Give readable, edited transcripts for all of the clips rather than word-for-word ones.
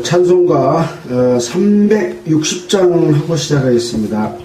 찬송가 360장 하고 시작하겠습니다.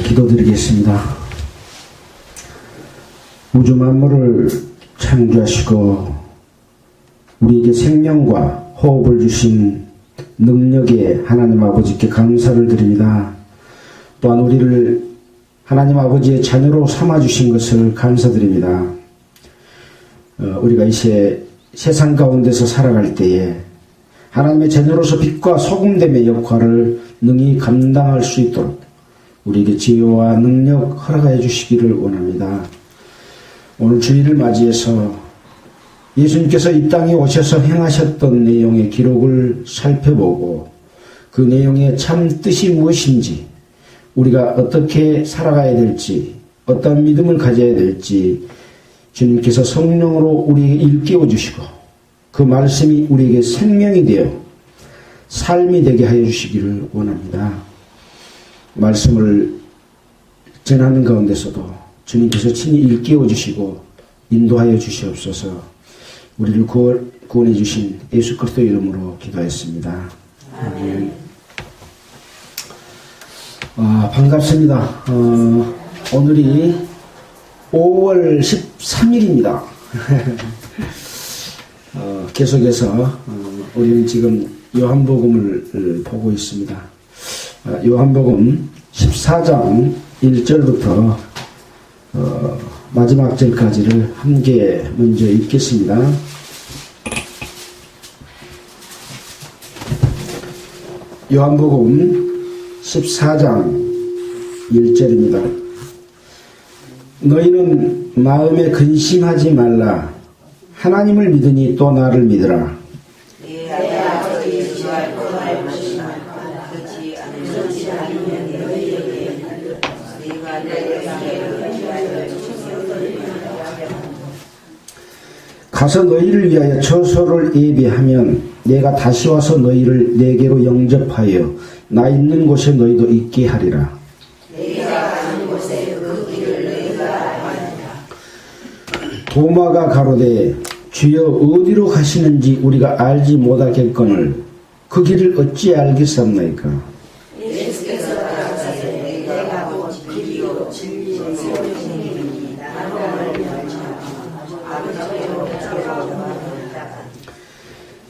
기도드리겠습니다. 우주 만물을 창조하시고 우리에게 생명과 호흡을 주신 능력에 하나님 아버지께 감사를 드립니다. 또한 우리를 하나님 아버지의 자녀로 삼아주신 것을 감사드립니다. 우리가 이 세상 가운데서 살아갈 때에 하나님의 자녀로서 빛과 소금됨의 역할을 능히 감당할 수 있도록 우리에게 지혜와 능력 허락하여 주시기를 원합니다. 오늘 주일을 맞이해서 예수님께서 이 땅에 오셔서 행하셨던 내용의 기록을 살펴보고 그 내용의 참 뜻이 무엇인지, 우리가 어떻게 살아가야 될지, 어떤 믿음을 가져야 될지 주님께서 성령으로 우리에게 일깨워 주시고 그 말씀이 우리에게 생명이 되어 삶이 되게 하여 주시기를 원합니다. 말씀을 전하는 가운데서도 주님께서 친히 일깨워 주시고 인도하여 주시옵소서. 우리를 구원해 주신 예수 그리스도 이름으로 기도했습니다. 아멘. 반갑습니다. 오늘이 5월 13일입니다. 계속해서 우리는 지금 요한복음을 보고 있습니다. 요한복음 14장 1절부터 마지막 절까지를 함께 먼저 읽겠습니다. 요한복음 14장 1절입니다. 너희는 마음에 근심하지 말라. 하나님을 믿으니 또 나를 믿으라. 가서 너희를 위하여 처소를 예비하면 내가 다시 와서 너희를 내게로 영접하여 나 있는 곳에 너희도 있게 하리라. 도마가 가로되 주여 어디로 가시는지 우리가 알지 못하겠거늘 그 길을 어찌 알겠사옵나이까.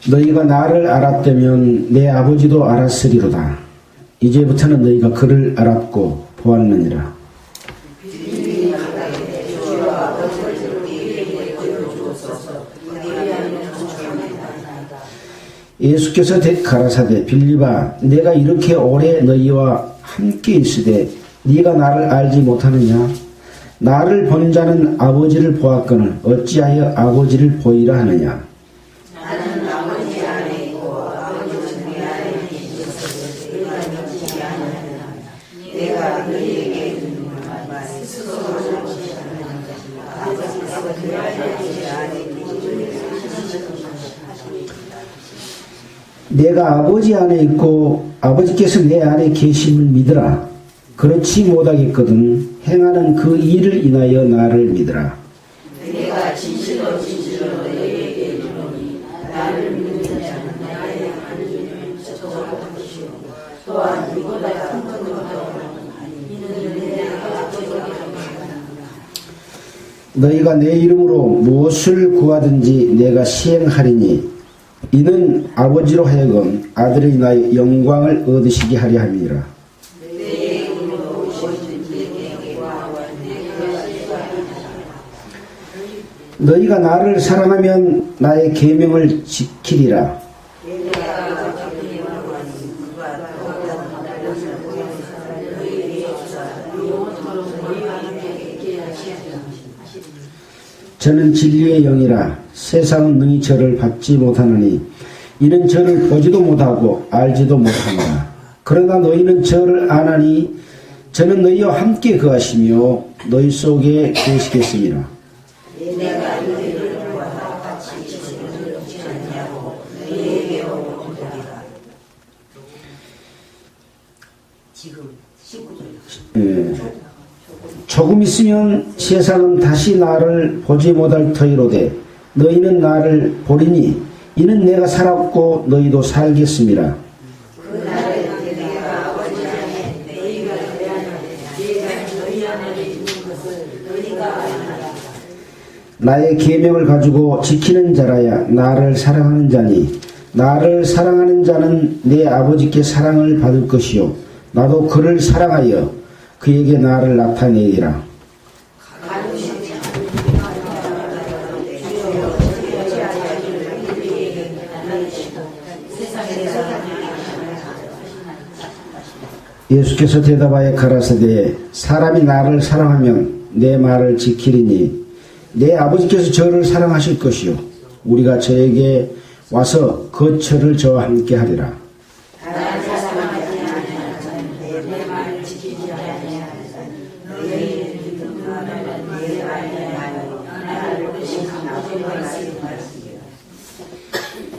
너희가 나를 알았다면 내 아버지도 알았으리로다. 이제부터는 너희가 그를 알았고 보았느니라. 예수께서 가라사대 빌립아 내가 이렇게 오래 너희와 함께 있으되 네가 나를 알지 못하느냐. 나를 본 자는 아버지를 보았거늘 어찌하여 아버지를 보이라 하느냐. 나는 아버지 안에 있고 아버지는 내 안에 있어서 너희가 믿지 않느냐. 내가 너희에게 있는 말 스스로 하는 것이 아니라 아버지께서 그 안에 내가 아버지 안에 있고 아버지께서 내 안에 계심을 믿으라. 그렇지 못하겠거든 행하는 그 일을 인하여 나를 믿으라. 내가 진실로 너희에게 이르노니 나를 믿는 자는 나의 하나님을 찾아오시오. 또한 이보다 큰 것도 이는 내가 아버지께 하나니라. 너희가 내 이름으로 무엇을 구하든지 내가 시행하리니 이는 아버지로 하여금 아들의 인하여 영광을 얻으시게 하려 함이니라. 너희가 나를 사랑하면 나의 계명을 지키리라. 저는 진리의 영이라. 세상은 능히 저를 받지 못하느니 이는 저를 보지도 못하고 알지도 못합니다. 그러나 너희는 저를 아나니 저는 너희와 함께 거하시며 너희 속에 계시겠습니다. 내가 너희를 같이 지지 않냐고 너희에게 오고 있다. 지금 19절. 조금 있으면 세상은 다시 나를 보지 못할 터이로되 너희는 나를 보리니 이는 내가 살았고 너희도 살겠음이라. 그 날에 내가 아버지 안에 너희가 내 안에 내가 너희 안에 있는 것을 너희가 알리라. 나의 계명을 가지고 지키는 자라야 나를 사랑하는 자니 나를 사랑하는 자는 내 아버지께 사랑을 받을 것이요 나도 그를 사랑하여 그에게 나를 나타내리라. 예수께서 대답하여 가라사대 사람이 나를 사랑하면 내 말을 지키리니 내 아버지께서 저를 사랑하실 것이요 우리가 저에게 와서 거처를 저와 함께 하리라.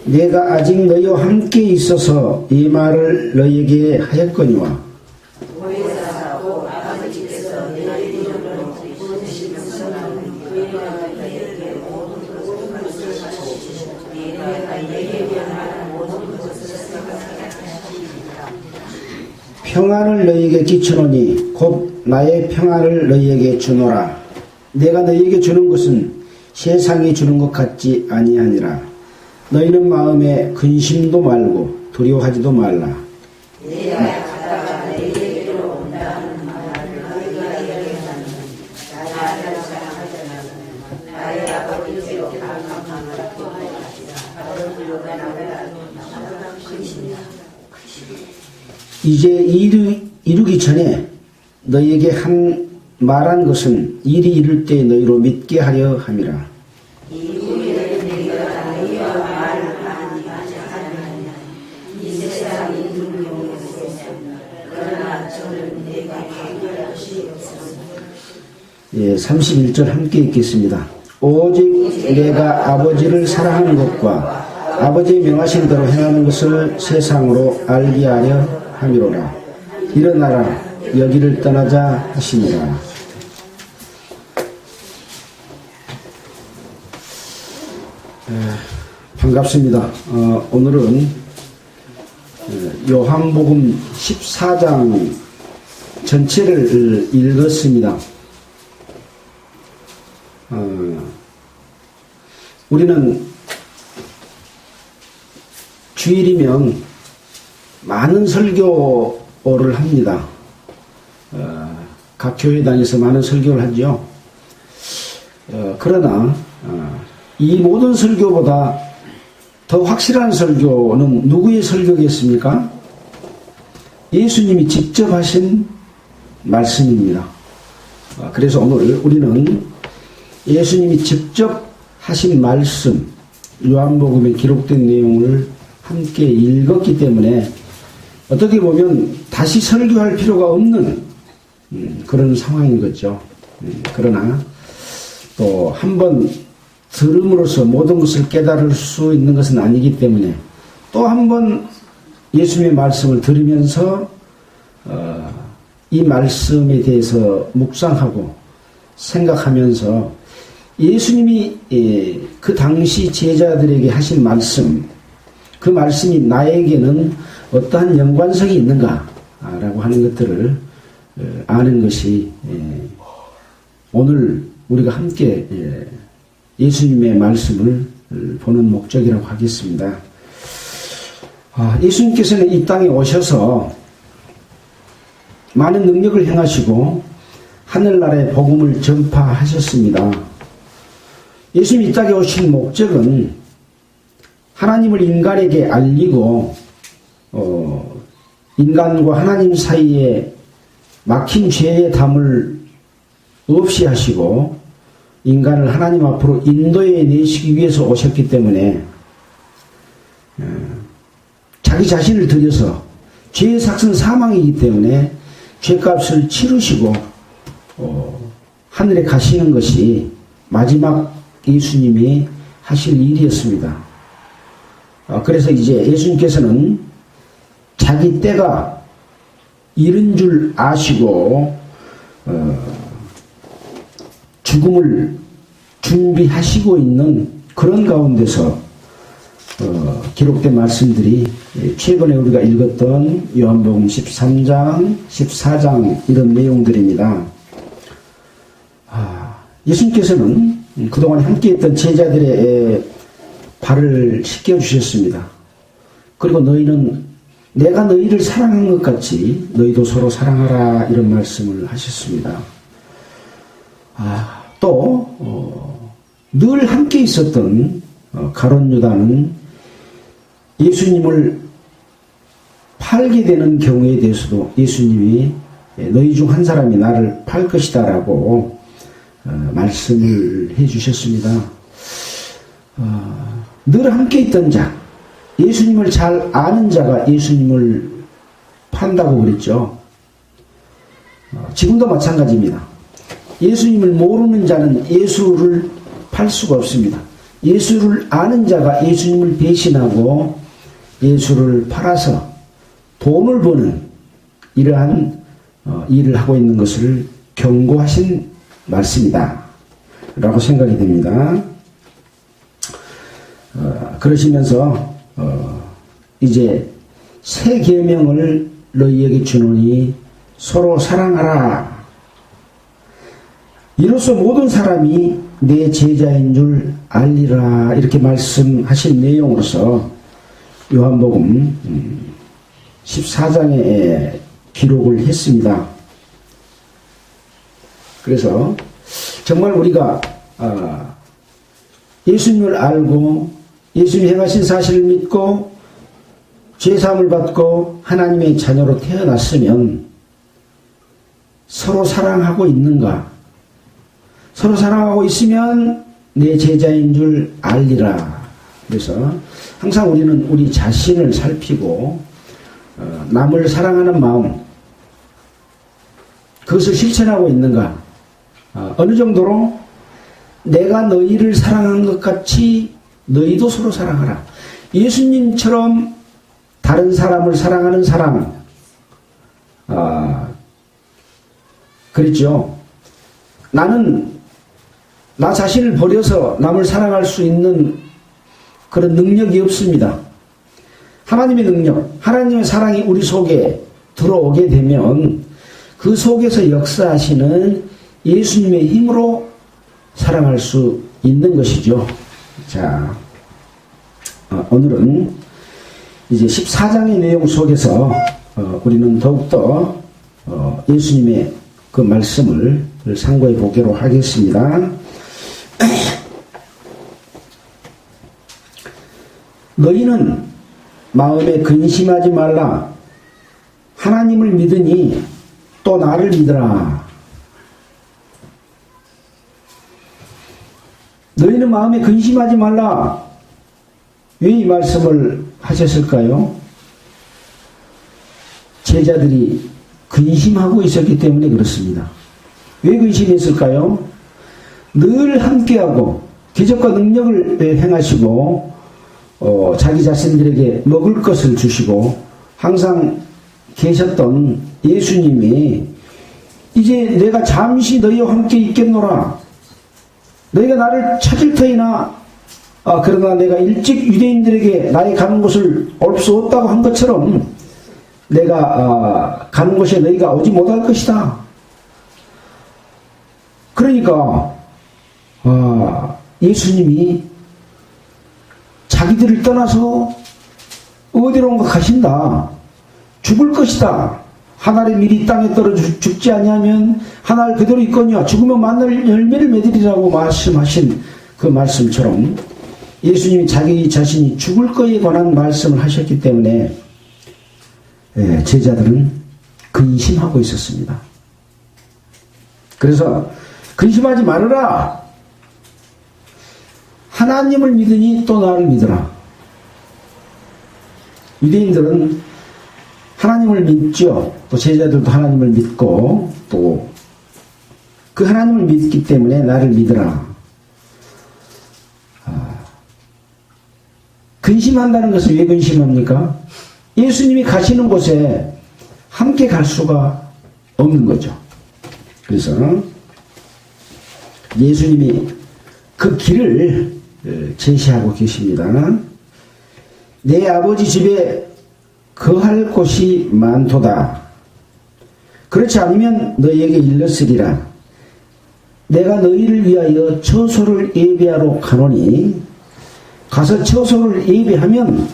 내가 아직 너희와 함께 있어서 이 말을 너희에게 하였거니와 평안을 너희에게 끼치노니 곧 나의 평안을 너희에게 주노라. 내가 너희에게 주는 것은 세상이 주는 것 같지 아니하니라. 너희는 마음에 근심도 말고 두려워하지도 말라. 내가 가다가 너희에게로 온다는 말을 너희가 여기서는 나를 사랑하잖아. 나의 아버지께로 감사함을 구하였다. 아버지로가 나를 크시냐. 이제 이루기 전에 너희에게 말한 것은 일이 이룰 때 너희로 믿게 하려 함이라. 이후에 내가 너희와 말을 많이 하자하냐. 이 세상이 눈물이 있었으나 그러나 저는 내가 해결하시옵소서. 예, 31절 함께 읽겠습니다. 오직 내가 아버지를 사랑하는 것과 아버지의 명하신 대로 행하는 것을 세상으로 알게 하려 함이로라. 일어나라 여기를 떠나자 하시니라. 반갑습니다. 오늘은 요한복음 14장 전체를 읽었습니다. 우리는 주일이면 많은 설교를 합니다. 각 교회 다니서 많은 설교를 하죠. 그러나 이 모든 설교보다 더 확실한 설교는 누구의 설교겠습니까? 예수님이 직접 하신 말씀입니다. 그래서 오늘 우리는 예수님이 직접 하신 말씀, 요한복음에 기록된 내용을 함께 읽었기 때문에 어떻게 보면 다시 설교할 필요가 없는 그런 상황인 거죠. 그러나 또 한번 들음으로써 모든 것을 깨달을 수 있는 것은 아니기 때문에 또 한번 예수님의 말씀을 들으면서 이 말씀에 대해서 묵상하고 생각하면서 예수님이 그 당시 제자들에게 하신 말씀, 그 말씀이 나에게는 어떠한 연관성이 있는가라고 하는 것들을 아는 것이 오늘 우리가 함께 예수님의 말씀을 보는 목적이라고 하겠습니다. 예수님께서는 이 땅에 오셔서 많은 능력을 행하시고 하늘나라의 복음을 전파하셨습니다. 예수님이 이 땅에 오신 목적은 하나님을 인간에게 알리고 인간과 하나님 사이에 막힌 죄의 담을 없이 하시고 인간을 하나님 앞으로 인도해 내시기 위해서 오셨기 때문에 자기 자신을 들여서 죄의 삭은 사망이기 때문에 죄값을 치르시고 하늘에 가시는 것이 마지막 예수님이 하실 일이었습니다. 그래서 이제 예수님께서는 자기 때가 이른 줄 아시고 죽음을 준비하시고 있는 그런 가운데서 기록된 말씀들이 최근에 우리가 읽었던 요한복음 13장, 14장 이런 내용들입니다. 예수님께서는 그동안 함께했던 제자들의 발을 씻겨주셨습니다. 그리고 너희는 내가 너희를 사랑한 것 같이 너희도 서로 사랑하라 이런 말씀을 하셨습니다. 또 늘 함께 있었던 가룟 유다는 예수님을 팔게 되는 경우에 대해서도 예수님이 너희 중 한 사람이 나를 팔 것이다 라고 말씀을 해 주셨습니다. 늘 함께 있던 자, 예수님을 잘 아는 자가 예수님을 판다고 그랬죠. 지금도 마찬가지입니다. 예수님을 모르는 자는 예수를 팔 수가 없습니다. 예수를 아는 자가 예수님을 배신하고 예수를 팔아서 돈을 버는 이러한 일을 하고 있는 것을 경고하신 말씀이다 라고 생각이 됩니다. 그러시면서 이제 새 계명을 너희에게 주노니 서로 사랑하라. 이로써 모든 사람이 내 제자인 줄 알리라. 이렇게 말씀하신 내용으로서 요한복음 14장에 기록을 했습니다. 그래서 정말 우리가 예수님을 알고 예수님이 행하신 사실을 믿고 죄사함을 받고 하나님의 자녀로 태어났으면 서로 사랑하고 있는가? 서로 사랑하고 있으면 내 제자인 줄 알리라. 그래서 항상 우리는 우리 자신을 살피고 남을 사랑하는 마음, 그것을 실천하고 있는가? 어느 정도로 내가 너희를 사랑한 것 같이 너희도 서로 사랑하라. 예수님처럼 다른 사람을 사랑하는 사랑, 그랬죠. 나는 나 자신을 버려서 남을 사랑할 수 있는 그런 능력이 없습니다. 하나님의 능력, 하나님의 사랑이 우리 속에 들어오게 되면 그 속에서 역사하시는 예수님의 힘으로 사랑할 수 있는 것이죠. 자, 오늘은 이제 14장의 내용 속에서 우리는 더욱더 예수님의 그 말씀을 상고해 보기로 하겠습니다. 너희는 마음에 근심하지 말라. 하나님을 믿으니 또 나를 믿으라. 너희는 마음에 근심하지 말라. 왜 이 말씀을 하셨을까요? 제자들이 근심하고 있었기 때문에 그렇습니다. 왜 근심했을까요? 늘 함께하고 기적과 능력을 행하시고 자기 자신들에게 먹을 것을 주시고 항상 계셨던 예수님이 이제 내가 잠시 너희와 함께 있겠노라. 너희가 나를 찾을 터이나 그러나 내가 일찍 유대인들에게 나의 가는 곳을 올 수 없다고 한 것처럼 내가 가는 곳에 너희가 오지 못할 것이다. 그러니까 예수님이 자기들을 떠나서 어디론가 가신다. 죽을 것이다. 한 알의 밀이 땅에 떨어져 죽지 아니하면 한 알 그대로 있거니와 죽으면 만날 열매를 맺으리라고 말씀하신 그 말씀처럼 예수님이 자기 자신이 죽을 것에 관한 말씀을 하셨기 때문에 제자들은 근심하고 있었습니다. 그래서 근심하지 말아라. 하나님을 믿으니 또 나를 믿으라. 유대인들은 하나님을 믿죠. 또 제자들도 하나님을 믿고 또 그 하나님을 믿기 때문에 나를 믿으라. 근심한다는 것은 왜 근심합니까? 예수님이 가시는 곳에 함께 갈 수가 없는 거죠. 그래서 예수님이 그 길을 제시하고 계십니다. 내 아버지 집에 거할 곳이 많도다. 그렇지 않으면 너희에게 일렀으리라. 내가 너희를 위하여 처소를 예배하러 가노니 가서 처소를 예배하면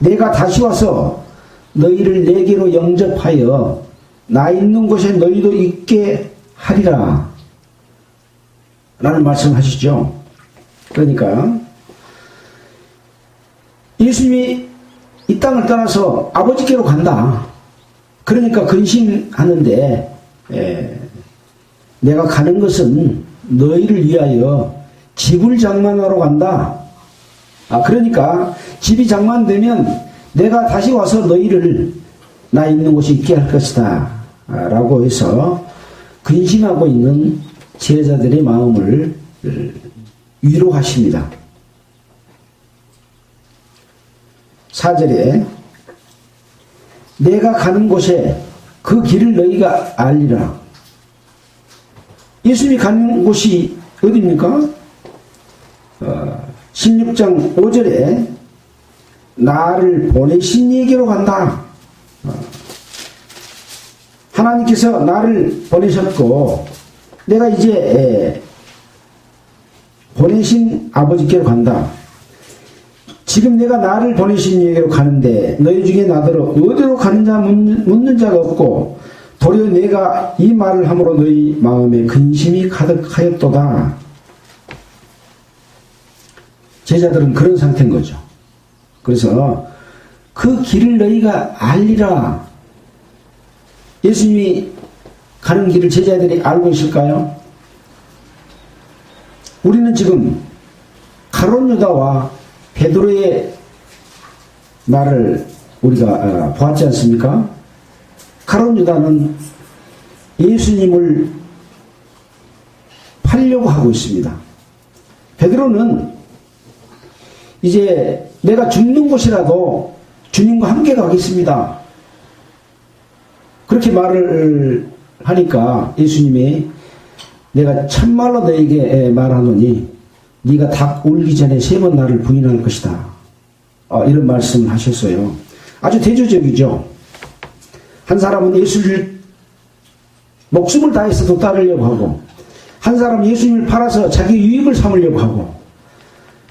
내가 다시 와서 너희를 내게로 영접하여 나 있는 곳에 너희도 있게 하리라. 라는 말씀하시죠. 그러니까 예수님이 이 땅을 떠나서 아버지께로 간다. 그러니까 근심하는데 내가 가는 것은 너희를 위하여 집을 장만하러 간다. 그러니까 집이 장만되면 내가 다시 와서 너희를 나 있는 곳에 있게 할 것이다. 라고 해서 근심하고 있는 제자들의 마음을 위로하십니다. 4절에 내가 가는 곳에 그 길을 너희가 알리라. 예수님이 가는 곳이 어디입니까? 16장 5절에 나를 보내신 이에게로 간다. 하나님께서 나를 보내셨고 내가 이제 보내신 아버지께로 간다. 지금 내가 나를 보내신 이에게로 가는데 너희 중에 나더러 어디로 가는 자 묻는 자가 없고 도리어 내가 이 말을 함으로 너희 마음에 근심이 가득하였도다. 제자들은 그런 상태인 거죠. 그래서 그 길을 너희가 알리라. 예수님이 가는 길을 제자들이 알고 있을까요? 우리는 지금 가룟 유다와 베드로의 말을 우리가 보았지 않습니까? 가룟 유다는 예수님을 팔려고 하고 있습니다. 베드로는 이제 내가 죽는 곳이라도 주님과 함께 가겠습니다. 그렇게 말을 하니까 예수님이 내가 참말로 너에게 말하노니 네가 닭 울기 전에 3번 나를 부인할 것이다. 이런 말씀을 하셨어요. 아주 대조적이죠. 한 사람은 예수를 목숨을 다해서도 따르려고 하고 한 사람은 예수님을 팔아서 자기 유익을 삼으려고 하고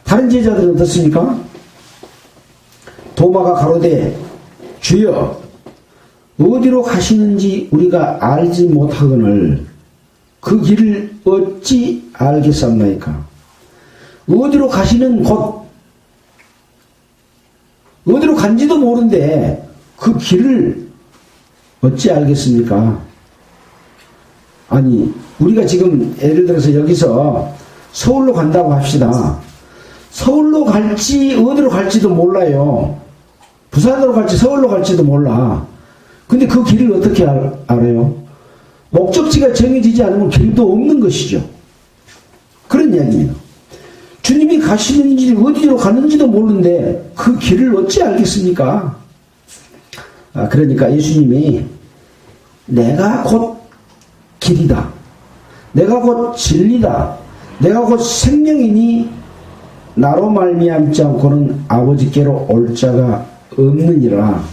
다른 제자들은 어떻습니까? 도마가 가로되 주여 어디로 가시는지 우리가 알지 못하거늘 그 길을 어찌 알겠사옵나이까? 어디로 가시는 곳 어디로 간지도 모르는데 그 길을 어찌 알겠습니까? 아니 우리가 지금 예를 들어서 여기서 서울로 간다고 합시다. 서울로 갈지 어디로 갈지도 몰라요. 부산으로 갈지 서울로 갈지도 몰라. 근데 그 길을 어떻게 알아요? 목적지가 정해지지 않으면 길도 없는 것이죠. 그런 이야기입니다. 주님이 가시는지 어디로 가는지도 모르는데 그 길을 어찌 알겠습니까? 그러니까 예수님이 내가 곧 길이다. 내가 곧 진리다. 내가 곧 생명이니 나로 말미암지 않고는 아버지께로 올 자가 없느니라.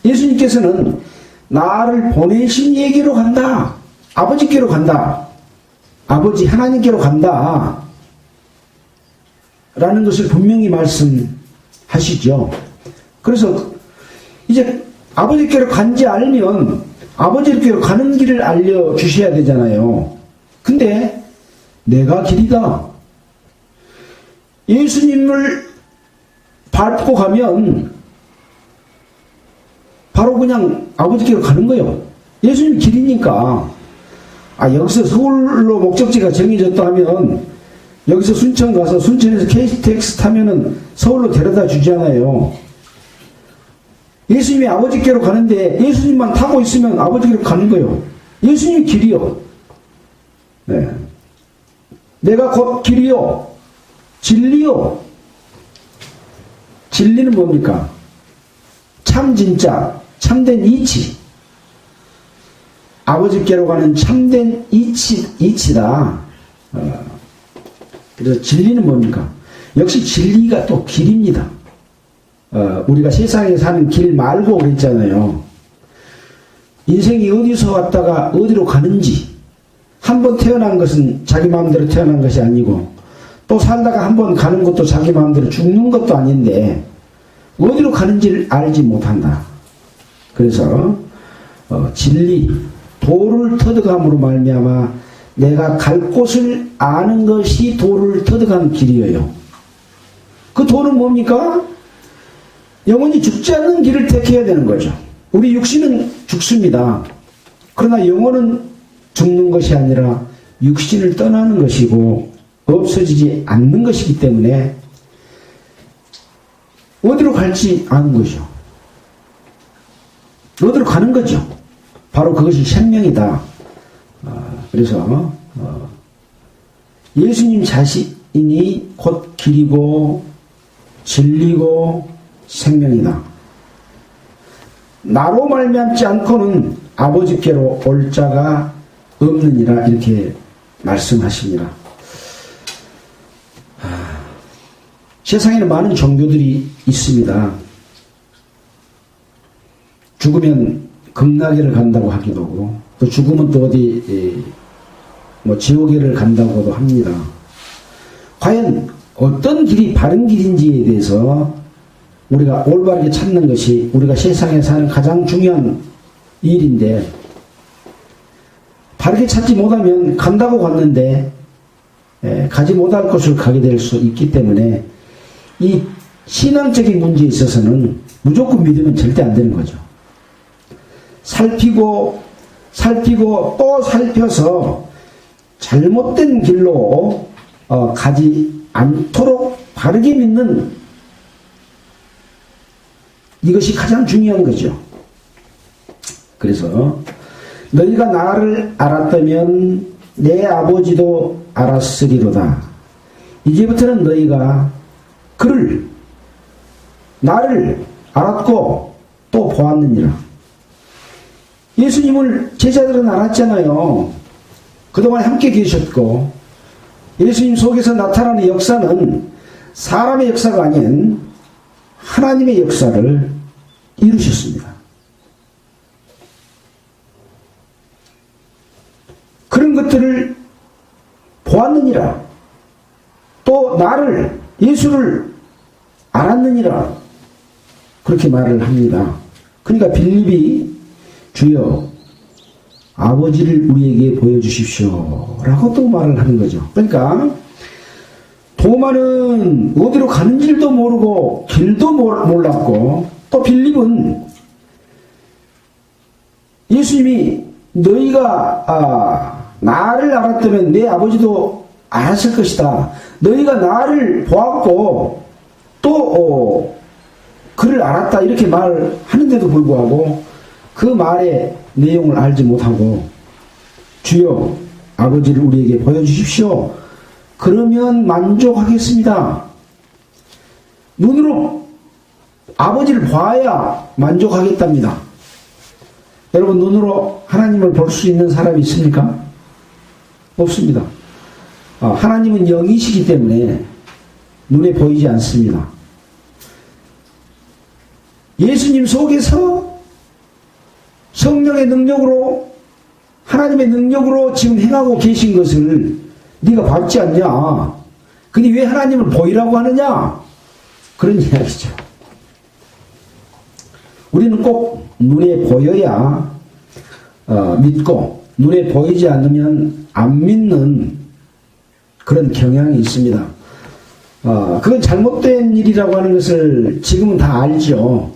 예수님께서는 나를 보내신 이에게로 간다. 아버지께로 간다. 아버지 하나님께로 간다. 라는 것을 분명히 말씀하시죠. 그래서 이제 아버지께로 간지 알면 아버지께로 가는 길을 알려주셔야 되잖아요. 근데 내가 길이다. 예수님을 밟고 가면 바로 그냥 아버지께로 가는 거예요. 예수님 길이니까. 여기서 서울로 목적지가 정해졌다 하면 여기서 순천 가서 순천에서 KTX 타면은 서울로 데려다 주잖아요. 예수님이 아버지께로 가는데 예수님만 타고 있으면 아버지께로 가는 거예요. 예수님이 길이요. 네. 내가 곧 길이요. 진리요. 진리는 뭡니까? 참 진짜, 참된 이치. 아버지께로 가는 참된 이치다. 그래서 진리는 뭡니까? 역시 진리가 또 길입니다. 우리가 세상에 사는 길 말고 그랬잖아요. 인생이 어디서 왔다가 어디로 가는지, 한 번 태어난 것은 자기 마음대로 태어난 것이 아니고 또 살다가 한 번 가는 것도 자기 마음대로 죽는 것도 아닌데 어디로 가는지를 알지 못한다. 그래서 진리, 도를 터득함으로 말미암아 내가 갈 곳을 아는 것이 도를 터득한 길이에요. 그 도는 뭡니까? 영원히 죽지 않는 길을 택해야 되는 거죠. 우리 육신은 죽습니다. 그러나 영혼은 죽는 것이 아니라 육신을 떠나는 것이고 없어지지 않는 것이기 때문에 어디로 갈지 아는 거죠. 어디로 가는 거죠. 바로 그것이 생명이다. 그래서 예수님 자신이 곧 길이고 진리고 생명이다. 나로 말미암지 않고는 아버지께로 올 자가 없느니라 이렇게 말씀하십니다. 세상에는 많은 종교들이 있습니다. 죽으면 극락에를 간다고 하기도 하고, 또 죽으면 또 어디 지옥에를 간다고도 합니다. 과연 어떤 길이 바른 길인지에 대해서 우리가 올바르게 찾는 것이 우리가 세상에 사는 가장 중요한 일인데, 바르게 찾지 못하면 간다고 갔는데 가지 못할 곳을 가게 될 수 있기 때문에 이 신앙적인 문제에 있어서는 무조건 믿으면 절대 안 되는 거죠. 살피고 또 살펴서 잘못된 길로 가지 않도록 바르게 믿는, 이것이 가장 중요한 거죠. 그래서 너희가 나를 알았다면 내 아버지도 알았으리로다. 이제부터는 너희가 나를 알았고 또 보았느니라. 예수님을 제자들은 알았잖아요. 그동안 함께 계셨고, 예수님 속에서 나타나는 역사는 사람의 역사가 아닌 하나님의 역사를 이루셨습니다. 그런 것들을 보았느니라. 또 나를, 예수를 알았느니라. 그렇게 말을 합니다. 그러니까 빌립이 주여 아버지를 우리에게 보여주십시오 라고 또 말을 하는 거죠. 그러니까 도마는 어디로 가는 길도 모르고 길도 몰랐고, 또 빌립은 예수님이 너희가 나를 알았다면 내 아버지도 알았을 것이다. 너희가 나를 보았고 또 그를 알았다, 이렇게 말하는데도 불구하고 그 말의 내용을 알지 못하고 주여 아버지를 우리에게 보여주십시오. 그러면 만족하겠습니다. 눈으로 아버지를 봐야 만족하겠답니다. 여러분, 눈으로 하나님을 볼 수 있는 사람이 있습니까? 없습니다. 하나님은 영이시기 때문에 눈에 보이지 않습니다. 예수님 속에서 성령의 능력으로, 하나님의 능력으로 지금 행하고 계신 것을 네가 밟지 않냐? 근데 왜 하나님을 보이라고 하느냐? 그런 이야기죠. 우리는 꼭 눈에 보여야 믿고, 눈에 보이지 않으면 안 믿는 그런 경향이 있습니다. 그건 잘못된 일이라고 하는 것을 지금은 다 알죠.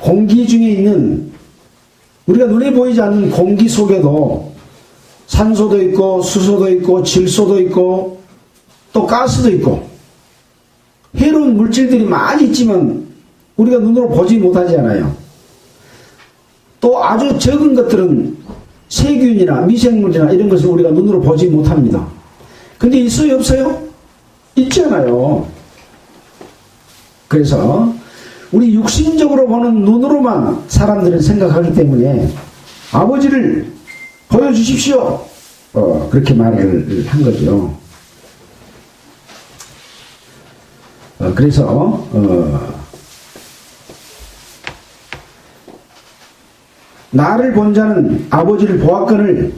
공기 중에 있는, 우리가 눈에 보이지 않는 공기 속에도 산소도 있고 수소도 있고 질소도 있고 또 가스도 있고 해로운 물질들이 많이 있지만 우리가 눈으로 보지 못하지 않아요. 또 아주 적은 것들은 세균이나 미생물이나 이런 것을 우리가 눈으로 보지 못합니다. 근데 있어요, 없어요? 있잖아요. 그래서 우리 육신적으로 보는 눈으로만 사람들은 생각하기 때문에 아버지를 보여주십시오. 그렇게 말을 한 거죠. 그래서 나를 본 자는 아버지를 보았거늘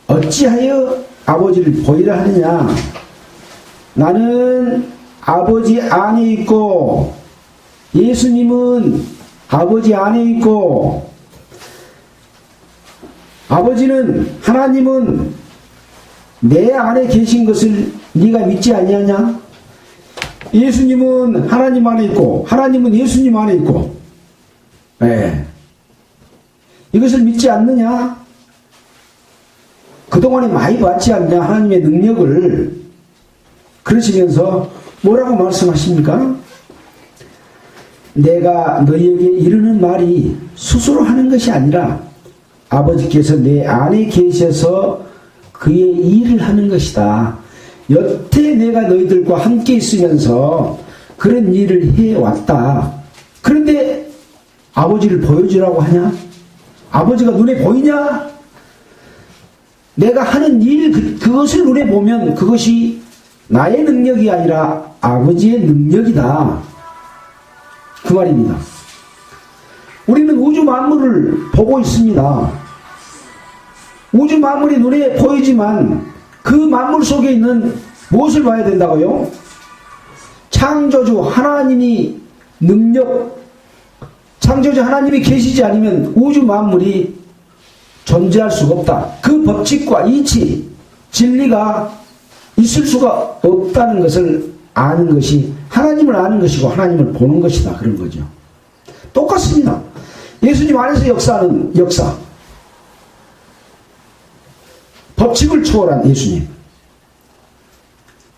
어찌하여 아버지를 보이라 하느냐. 나는 아버지 안에 있고 예수님은 아버지 안에 있고 아버지는, 하나님은 내 안에 계신 것을 네가 믿지 아니하냐? 예수님은 하나님 안에 있고 하나님은 예수님 안에 있고, 이것을 믿지 않느냐? 그동안에 많이 봤지 않냐? 하나님의 능력을. 그러시면서 뭐라고 말씀하십니까? 내가 너희에게 이르는 말이 스스로 하는 것이 아니라 아버지께서 내 안에 계셔서 그의 일을 하는 것이다. 여태 내가 너희들과 함께 있으면서 그런 일을 해왔다. 그런데 아버지를 보여주라고 하냐? 아버지가 눈에 보이냐? 내가 하는 일, 그것을 눈에 보면 그것이 나의 능력이 아니라 아버지의 능력이다. 그 말입니다. 우리는 우주 만물을 보고 있습니다. 우주 만물이 눈에 보이지만 그 만물 속에 있는 무엇을 봐야 된다고요? 창조주 하나님이 창조주 하나님이 계시지 않으면 우주 만물이 존재할 수가 없다. 그 법칙과 이치, 진리가 있을 수가 없다는 것을 아는 것이 하나님을 아는 것이고 하나님을 보는 것이다. 그런 거죠. 똑같습니다. 예수님 안에서 역사하는 역사. 법칙을 초월한 예수님.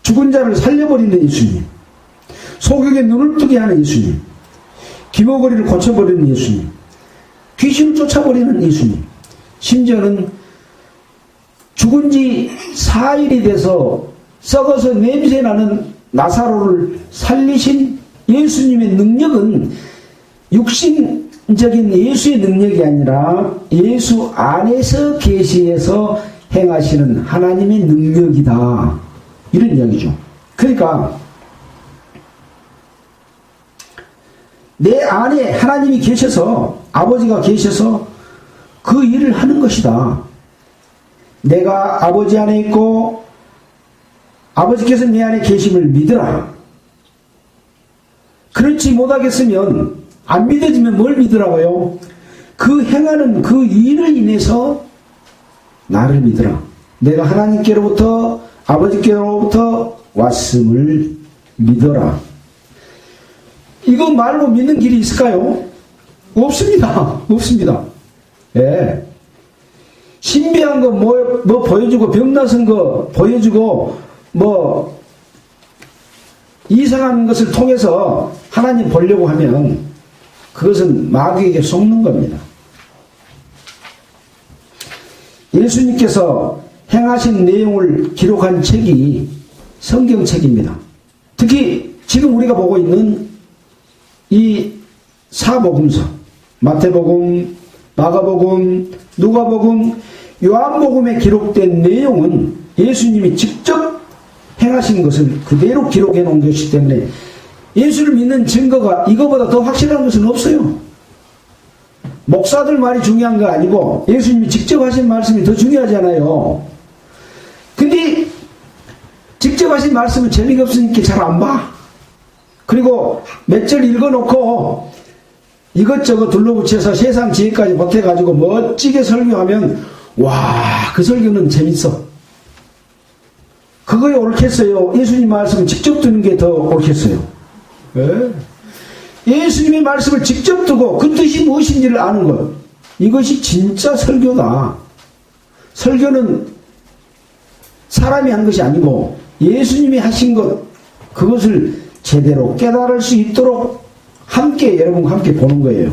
죽은 자를 살려버리는 예수님. 소경의 눈을 뜨게 하는 예수님. 기머거리를 고쳐버리는 예수님. 귀신을 쫓아버리는 예수님. 심지어는 죽은 지 4일이 돼서 썩어서 냄새나는 나사로를 살리신 예수님의 능력은 육신적인 예수의 능력이 아니라 예수 안에서 계시에서 행하시는 하나님의 능력이다. 이런 이야기죠. 그러니까 내 안에 하나님이 계셔서 아버지가 계셔서 그 일을 하는 것이다. 내가 아버지 안에 있고 아버지께서 내 안에 계심을 믿으라. 그렇지 못하겠으면 안 믿어지면 뭘 믿으라고요? 그 행하는 그 일을 인해서 나를 믿으라. 내가 하나님께로부터 아버지께로부터 왔음을 믿어라. 이거 말고 믿는 길이 있을까요? 없습니다. 없습니다. 예. 신비한 거 뭐 보여주고 병나선 거 보여주고 뭐 이상한 것을 통해서 하나님 보려고 하면 그것은 마귀에게 속는 겁니다. 예수님께서 행하신 내용을 기록한 책이 성경책입니다. 특히 지금 우리가 보고 있는 이 사복음서, 마태복음, 마가복음, 누가복음, 요한복음에 기록된 내용은 예수님이 직접 행하신 것을 그대로 기록해 놓은 것이기 때문에 예수를 믿는 증거가 이거보다 더 확실한 것은 없어요. 목사들 말이 중요한 거 아니고 예수님이 직접 하신 말씀이 더 중요하잖아요. 근데 직접 하신 말씀은 재미가 없으니까 잘 안 봐. 그리고 몇 절 읽어놓고 이것저것 둘러붙여서 세상 지혜까지 보태가지고 멋지게 설교하면 와, 그 설교는 재밌어. 그거에 옳겠어요? 예수님 말씀을 직접 듣는 게 더 옳겠어요? 예? 예수님의 말씀을 직접 듣고 그 뜻이 무엇인지를 아는 것. 이것이 진짜 설교다. 설교는 사람이 한 것이 아니고 예수님이 하신 것, 그것을 제대로 깨달을 수 있도록 함께, 여러분과 함께 보는 거예요.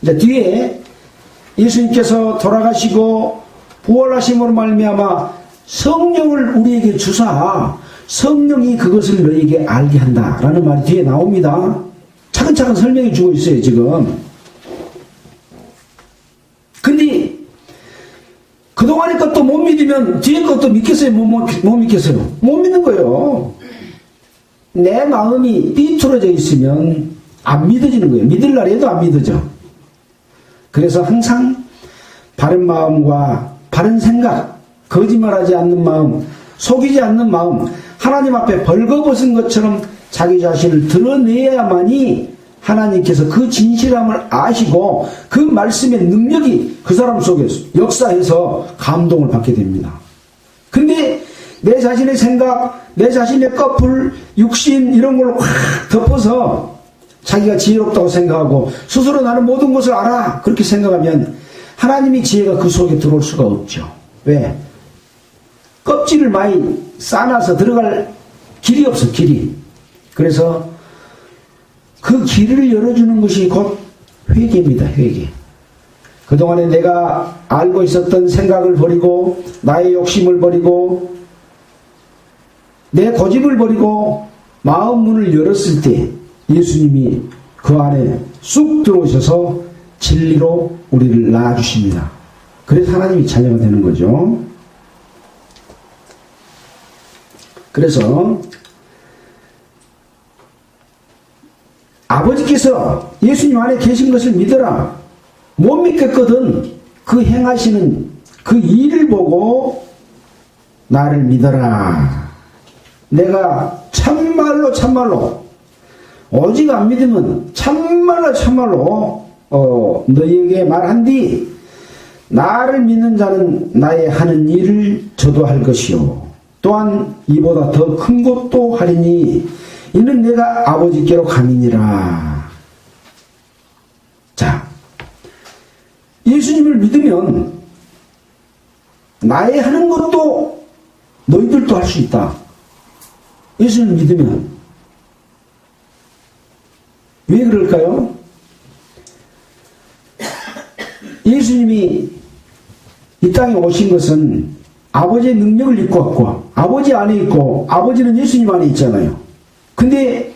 이제 뒤에 예수님께서 돌아가시고 부활하심으로 말미암아 성령을 우리에게 주사 성령이 그것을 너희에게 알게 한다라는 말이 뒤에 나옵니다. 차근차근 설명해 주고 있어요, 지금. 근데 그동안의 것도 못 믿으면 뒤에 것도 믿겠어요? 못 믿겠어요? 못 믿는 거예요. 내 마음이 삐뚤어져 있으면 안 믿어지는 거예요. 믿을 날에도 안 믿어져. 그래서 항상 바른 마음과 바른 생각, 거짓말하지 않는 마음, 속이지 않는 마음, 하나님 앞에 벌거벗은 것처럼 자기 자신을 드러내야만이 하나님께서 그 진실함을 아시고 그 말씀의 능력이 그 사람 속에 역사해서 감동을 받게 됩니다. 근데 내 자신의 생각, 내 자신의 꺼풀, 육신 이런 걸로 확 덮어서 자기가 지혜롭다고 생각하고 스스로 나는 모든 것을 알아 그렇게 생각하면 하나님의 지혜가 그 속에 들어올 수가 없죠. 왜? 껍질을 많이 싸놔서 들어갈 길이 없어, 길이. 그래서 그 길을 열어주는 것이 곧 회개입니다, 회개. 그동안에 내가 알고 있었던 생각을 버리고 나의 욕심을 버리고 내 고집을 버리고 마음 문을 열었을 때 예수님이 그 안에 쑥 들어오셔서 진리로 우리를 낳아주십니다. 그래서 하나님이 자녀가 되는 거죠. 그래서 아버지께서 예수님 안에 계신 것을 믿어라. 못 믿겠거든 그 행하시는 그 일을 보고 나를 믿어라. 내가 참말로 오직 안 믿으면 참말로 너희에게 말한디 나를 믿는 자는 나의 하는 일을 저도 할 것이요 또한 이보다 더 큰 것도 하리니 이는 내가 아버지께로 감이니라. 자, 예수님을 믿으면 나의 하는 것도 너희들도 할 수 있다. 예수님을 믿으면. 왜 그럴까요? 예수님이 이 땅에 오신 것은 아버지의 능력을 입고 왔고 아버지 안에 있고 아버지는 예수님 안에 있잖아요. 근데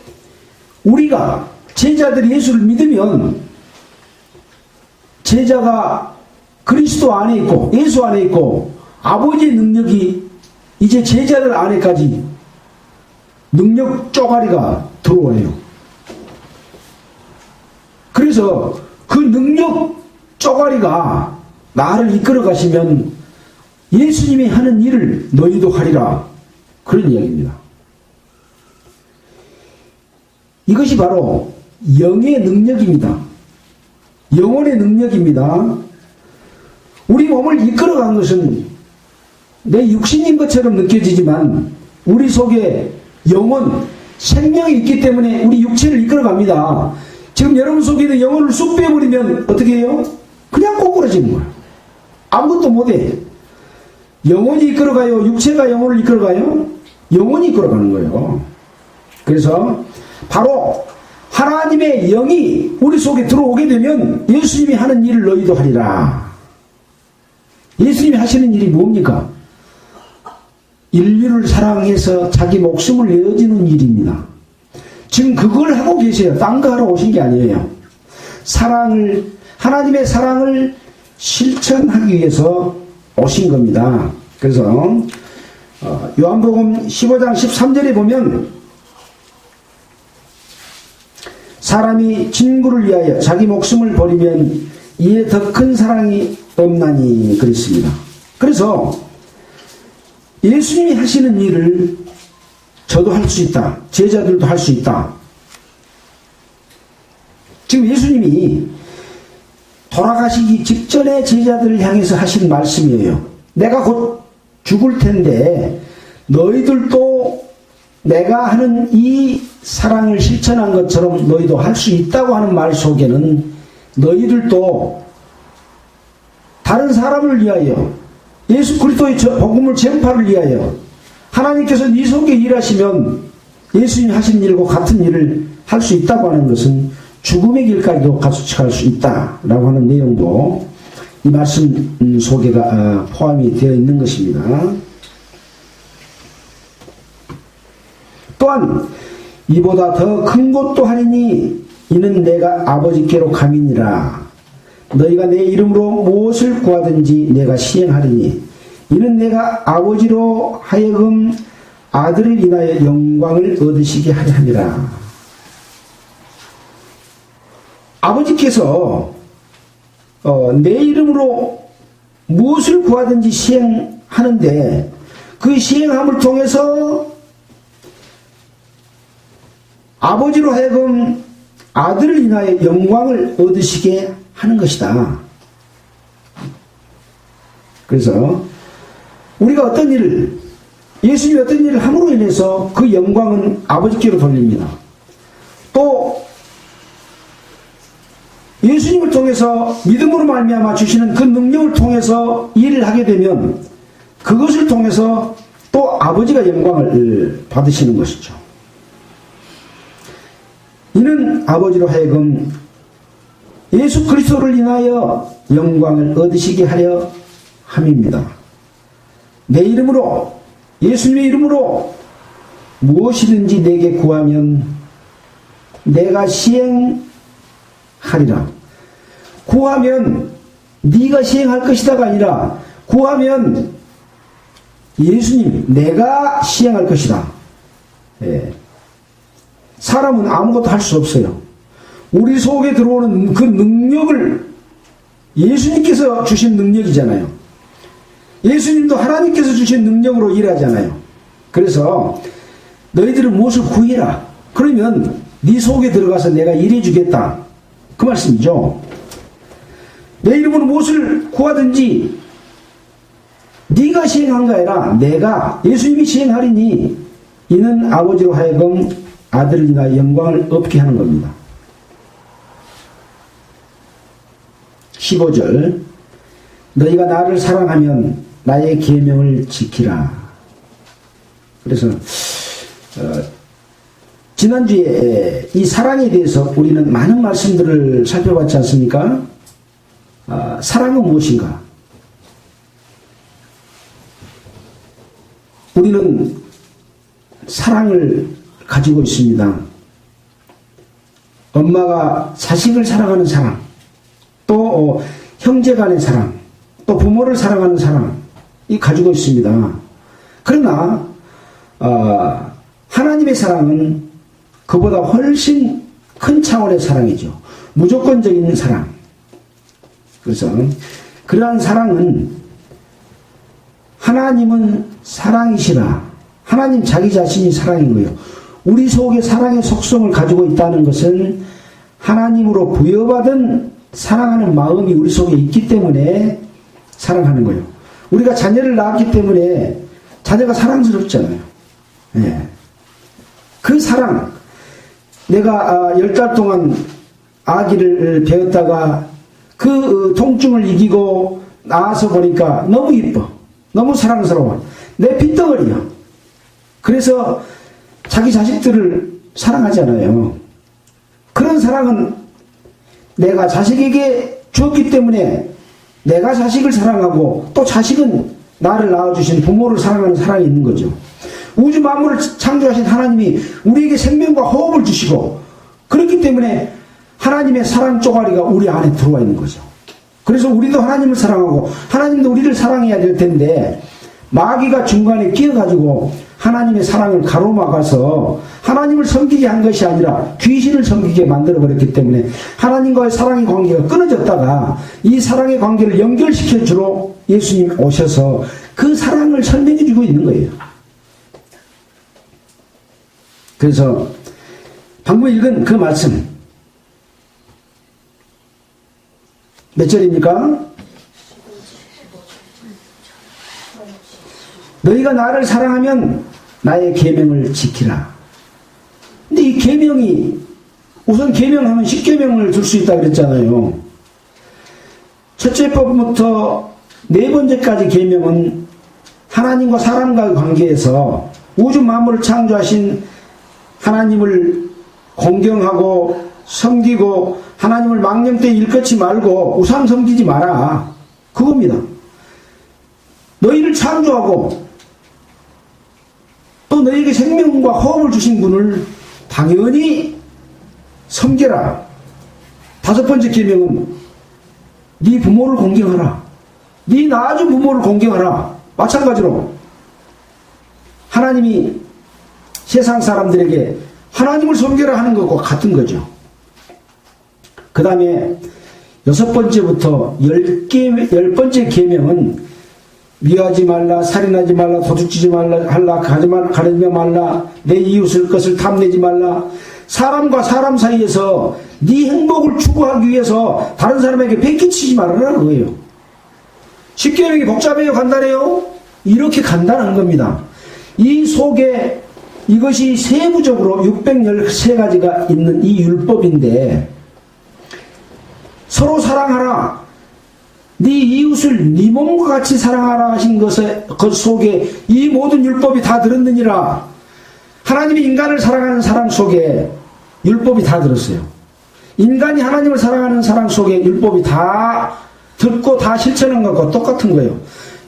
우리가 제자들이 예수를 믿으면 제자가 그리스도 안에 있고 예수 안에 있고 아버지의 능력이 이제 제자들 안에까지 능력 쪼가리가 들어와요. 그래서 그 능력 쪼가리가 나를 이끌어 가시면 예수님이 하는 일을 너희도 하리라. 그런 이야기입니다. 이것이 바로 영의 능력입니다. 영혼의 능력입니다. 우리 몸을 이끌어간 것은 내 육신인 것처럼 느껴지지만 우리 속에 영혼, 생명이 있기 때문에 우리 육체를 이끌어갑니다. 지금 여러분 속에 있는 영혼을 쑥 빼버리면 어떻게 해요? 그냥 꼬꾸라지는 거예요. 아무것도 못해. 영혼이 이끌어가요? 육체가 영혼을 이끌어가요? 영혼이 이끌어가는 거예요. 그래서 바로 하나님의 영이 우리 속에 들어오게 되면 예수님이 하는 일을 너희도 하리라. 예수님이 하시는 일이 뭡니까? 인류를 사랑해서 자기 목숨을 내어주는 일입니다. 지금 그걸 하고 계세요. 딴 거 하러 오신 게 아니에요. 하나님의 사랑을 실천하기 위해서 오신 겁니다. 그래서 요한복음 15장 13절에 보면 사람이 친구를 위하여 자기 목숨을 버리면 이에 더 큰 사랑이 없나니 그랬습니다. 그래서 예수님이 하시는 일을 저도 할 수 있다. 제자들도 할 수 있다. 지금 예수님이 돌아가시기 직전에 제자들을 향해서 하신 말씀이에요. 내가 곧 죽을 텐데 너희들도 내가 하는 이 사랑을 실천한 것처럼 너희도 할 수 있다고 하는 말 속에는 너희들도 다른 사람을 위하여 예수 그리스도의 복음을 전파를 위하여 하나님께서 네 속에 일하시면 예수님이 하신 일과 같은 일을 할 수 있다고 하는 것은 죽음의 길까지도 가속할 수 있다라고 하는 내용도 이 말씀 속에가 포함이 되어 있는 것입니다. 또한 이보다 더 큰 것도 하리니 이는 내가 아버지께로 감이니라. 너희가 내 이름으로 무엇을 구하든지 내가 시행하리니 이는 내가 아버지로 하여금 아들을 인하여 영광을 얻으시게 하려 함이라. 아버지께서 내 이름으로 무엇을 구하든지 시행하는데 그 시행함을 통해서 아버지로 하여금 아들을 인하여 영광을 얻으시게 하는 것이다. 그래서 우리가 어떤 일을 예수님이 어떤 일을 함으로 인해서 그 영광은 아버지께로 돌립니다. 또 예수님을 통해서 믿음으로 말미암아 주시는 그 능력을 통해서 일을 하게 되면 그것을 통해서 또 아버지가 영광을 받으시는 것이죠. 이는 아버지로 하여금 예수 그리스도를 인하여 영광을 얻으시게 하려 함입니다. 내 이름으로 예수님의 이름으로 무엇이든지 내게 구하면 내가 시행하리라. 구하면 네가 시행할 것이다가 아니라 구하면 예수님 내가 시행할 것이다. 예. 사람은 아무것도 할 수 없어요. 우리 속에 들어오는 그 능력을 예수님께서 주신 능력이잖아요. 예수님도 하나님께서 주신 능력으로 일하잖아요. 그래서 너희들은 무엇을 구해라. 그러면 네 속에 들어가서 내가 일해주겠다. 그 말씀이죠. 내 이름으로 무엇을 구하든지 네가 시행한 거 아니라 내가 예수님이 시행하리니 이는 아버지로 하여금 아들이나 영광을 얻게 하는 겁니다. 15절 너희가 나를 사랑하면 나의 계명을 지키라. 그래서 지난주에 이 사랑에 대해서 우리는 많은 말씀들을 살펴봤지 않습니까? 사랑은 무엇인가? 우리는 사랑을 가지고 있습니다. 엄마가 자식을 사랑하는 사랑, 또 형제 간의 사랑, 또 부모를 사랑하는 사랑이 가지고 있습니다. 그러나 하나님의 사랑은 그보다 훨씬 큰 차원의 사랑이죠. 무조건적인 사랑. 그래서 그러한 사랑은 하나님은 사랑이시라. 하나님 자기 자신이 사랑인 거예요. 우리 속에 사랑의 속성을 가지고 있다는 것은 하나님으로 부여받은 사랑하는 마음이 우리 속에 있기 때문에 사랑하는 거예요. 우리가 자녀를 낳았기 때문에 자녀가 사랑스럽잖아요. 네. 그 사랑, 내가 10달 동안 아기를 배웠다가 그 통증을 이기고 나와서 보니까 너무 이뻐. 너무 사랑스러워. 내 핏덩어리야. 그래서 자기 자식들을 사랑하잖아요. 그런 사랑은 내가 자식에게 주었기 때문에 내가 자식을 사랑하고 또 자식은 나를 낳아주신 부모를 사랑하는 사랑이 있는 거죠. 우주 만물을 창조하신 하나님이 우리에게 생명과 호흡을 주시고 그렇기 때문에 하나님의 사랑 쪼가리가 우리 안에 들어와 있는 거죠. 그래서 우리도 하나님을 사랑하고 하나님도 우리를 사랑해야 될 텐데 마귀가 중간에 끼어가지고 하나님의 사랑을 가로막아서 하나님을 섬기게 한 것이 아니라 귀신을 섬기게 만들어버렸기 때문에 하나님과의 사랑의 관계가 끊어졌다가 이 사랑의 관계를 연결시켜 주러 예수님 오셔서 그 사랑을 설명해 주고 있는 거예요. 그래서 방금 읽은 그 말씀 몇 절입니까? 너희가 나를 사랑하면 나의 계명을 지키라. 근데 이 계명이 우선 계명하면 10계명을 줄 수 있다고 그랬잖아요. 첫째 법부터 네 번째까지 계명은 하나님과 사람과의 관계에서 우주 만물을 창조하신 하나님을 공경하고 섬기고 하나님을 망령되이 일컫지 말고 우상 섬기지 마라. 그겁니다. 너희를 창조하고 또 너희에게 생명과 호흡을 주신 분을 당연히 섬겨라. 다섯 번째 계명은 네 부모를 공경하라. 네 낳아준 부모를 공경하라. 마찬가지로 하나님이 세상 사람들에게 하나님을 섬겨라 하는 것과 같은 거죠. 그 다음에 여섯 번째부터 10번째 계명은 미워하지 말라, 살인하지 말라, 도둑질하지 말라, 가르며 말라, 내 이웃을 것을 탐내지 말라. 사람과 사람 사이에서 네 행복을 추구하기 위해서 다른 사람에게 패기치지 말아라 그거예요. 10계명이 복잡해요, 간단해요? 이렇게 간단한 겁니다. 이 속에 이것이 세부적으로 613가지가 있는 이 율법인데 서로 사랑하라. 네 이웃을 네 몸과 같이 사랑하라 하신 것에 그 속에 이 모든 율법이 다 들었느니라. 하나님이 인간을 사랑하는 사랑 속에 율법이 다 들었어요. 인간이 하나님을 사랑하는 사랑 속에 율법이 다 듣고 다 실천한 것과 똑같은 거예요.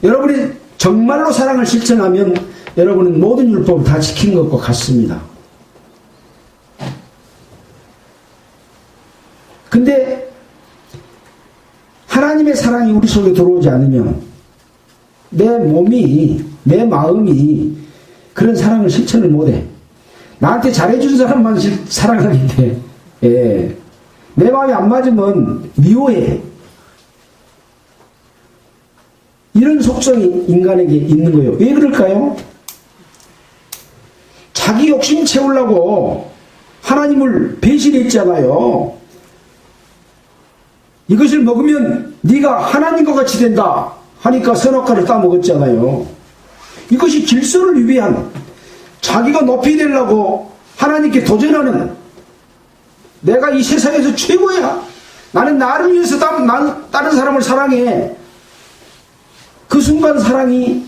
여러분이 정말로 사랑을 실천하면 여러분은 모든 율법을 다 지킨 것과 같습니다. 근데 하나님의 사랑이 우리 속에 들어오지 않으면 내 몸이, 내 마음이 그런 사랑을 실천을 못해. 나한테 잘해준 사람만 사랑하는데, 예. 내 마음이 안 맞으면 미워해. 이런 속성이 인간에게 있는 거예요. 왜 그럴까요? 자기 욕심 채우려고 하나님을 배신했잖아요. 이것을 먹으면 네가 하나님과 같이 된다 하니까 선악과를 따먹었잖아요. 이것이 질서를 위배한, 자기가 높이 되려고 하나님께 도전하는, 내가 이 세상에서 최고야, 나는 나를 위해서 다른 사람을 사랑해, 그 순간 사랑이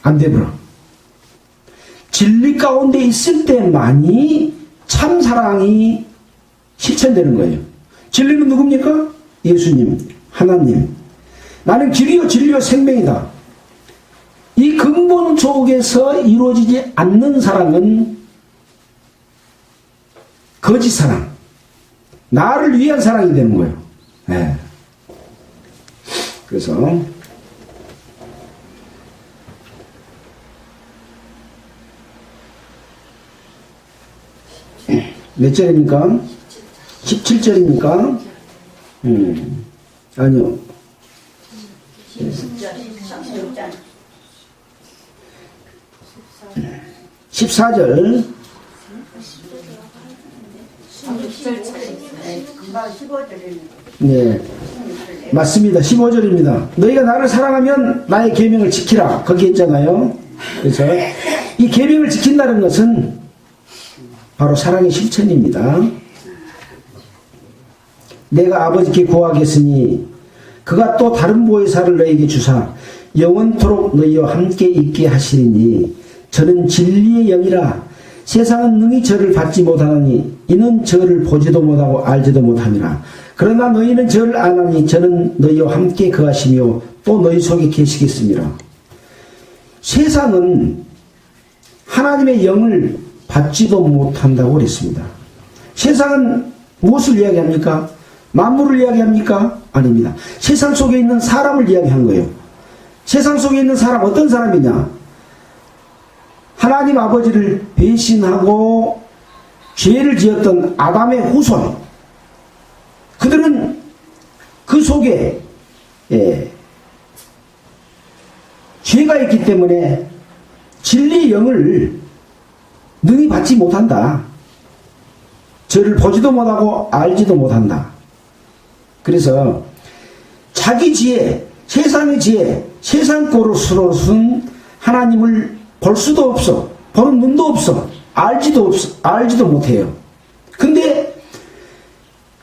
안 되더라. 진리 가운데 있을 때만이 참 사랑이 실천되는 거예요. 진리는 누굽니까? 예수님, 하나님. 나는 길이요 진리요 생명이다. 이 근본 속에서 이루어지지 않는 사랑은 거짓 사랑, 나를 위한 사랑이 되는 거예요. 네. 그래서 몇 절입니까? 17절입니까? 아니요. 14절. 네, 맞습니다. 15절입니다. 너희가 나를 사랑하면 나의 계명을 지키라. 거기 있잖아요. 그래서 이 계명을 지킨다는 것은 바로 사랑의 실천입니다. 내가 아버지께 구하겠으니 그가 또 다른 보혜사를 너희에게 주사 영원토록 너희와 함께 있게 하시리니 저는 진리의 영이라 세상은 능히 저를 받지 못하나니 이는 저를 보지도 못하고 알지도 못함이라. 그러나 너희는 저를 아나니 저는 너희와 함께 거하시며 또 너희 속에 계시겠습니다. 세상은 하나님의 영을 받지도 못한다고 그랬습니다. 세상은 무엇을 이야기합니까? 만물을 이야기합니까? 아닙니다. 세상 속에 있는 사람을 이야기한 거예요. 세상 속에 있는 사람, 어떤 사람이냐? 하나님 아버지를 배신하고 죄를 지었던 아담의 후손. 그들은 그 속에 죄가 있기 때문에 진리의 영을 능히 받지 못한다. 저를 보지도 못하고 알지도 못한다. 그래서 자기 지혜, 세상의 지혜, 세상 꼴으로서는 하나님을 볼 수도 없어, 보는 눈도 없어, 알지도 못해요. 근데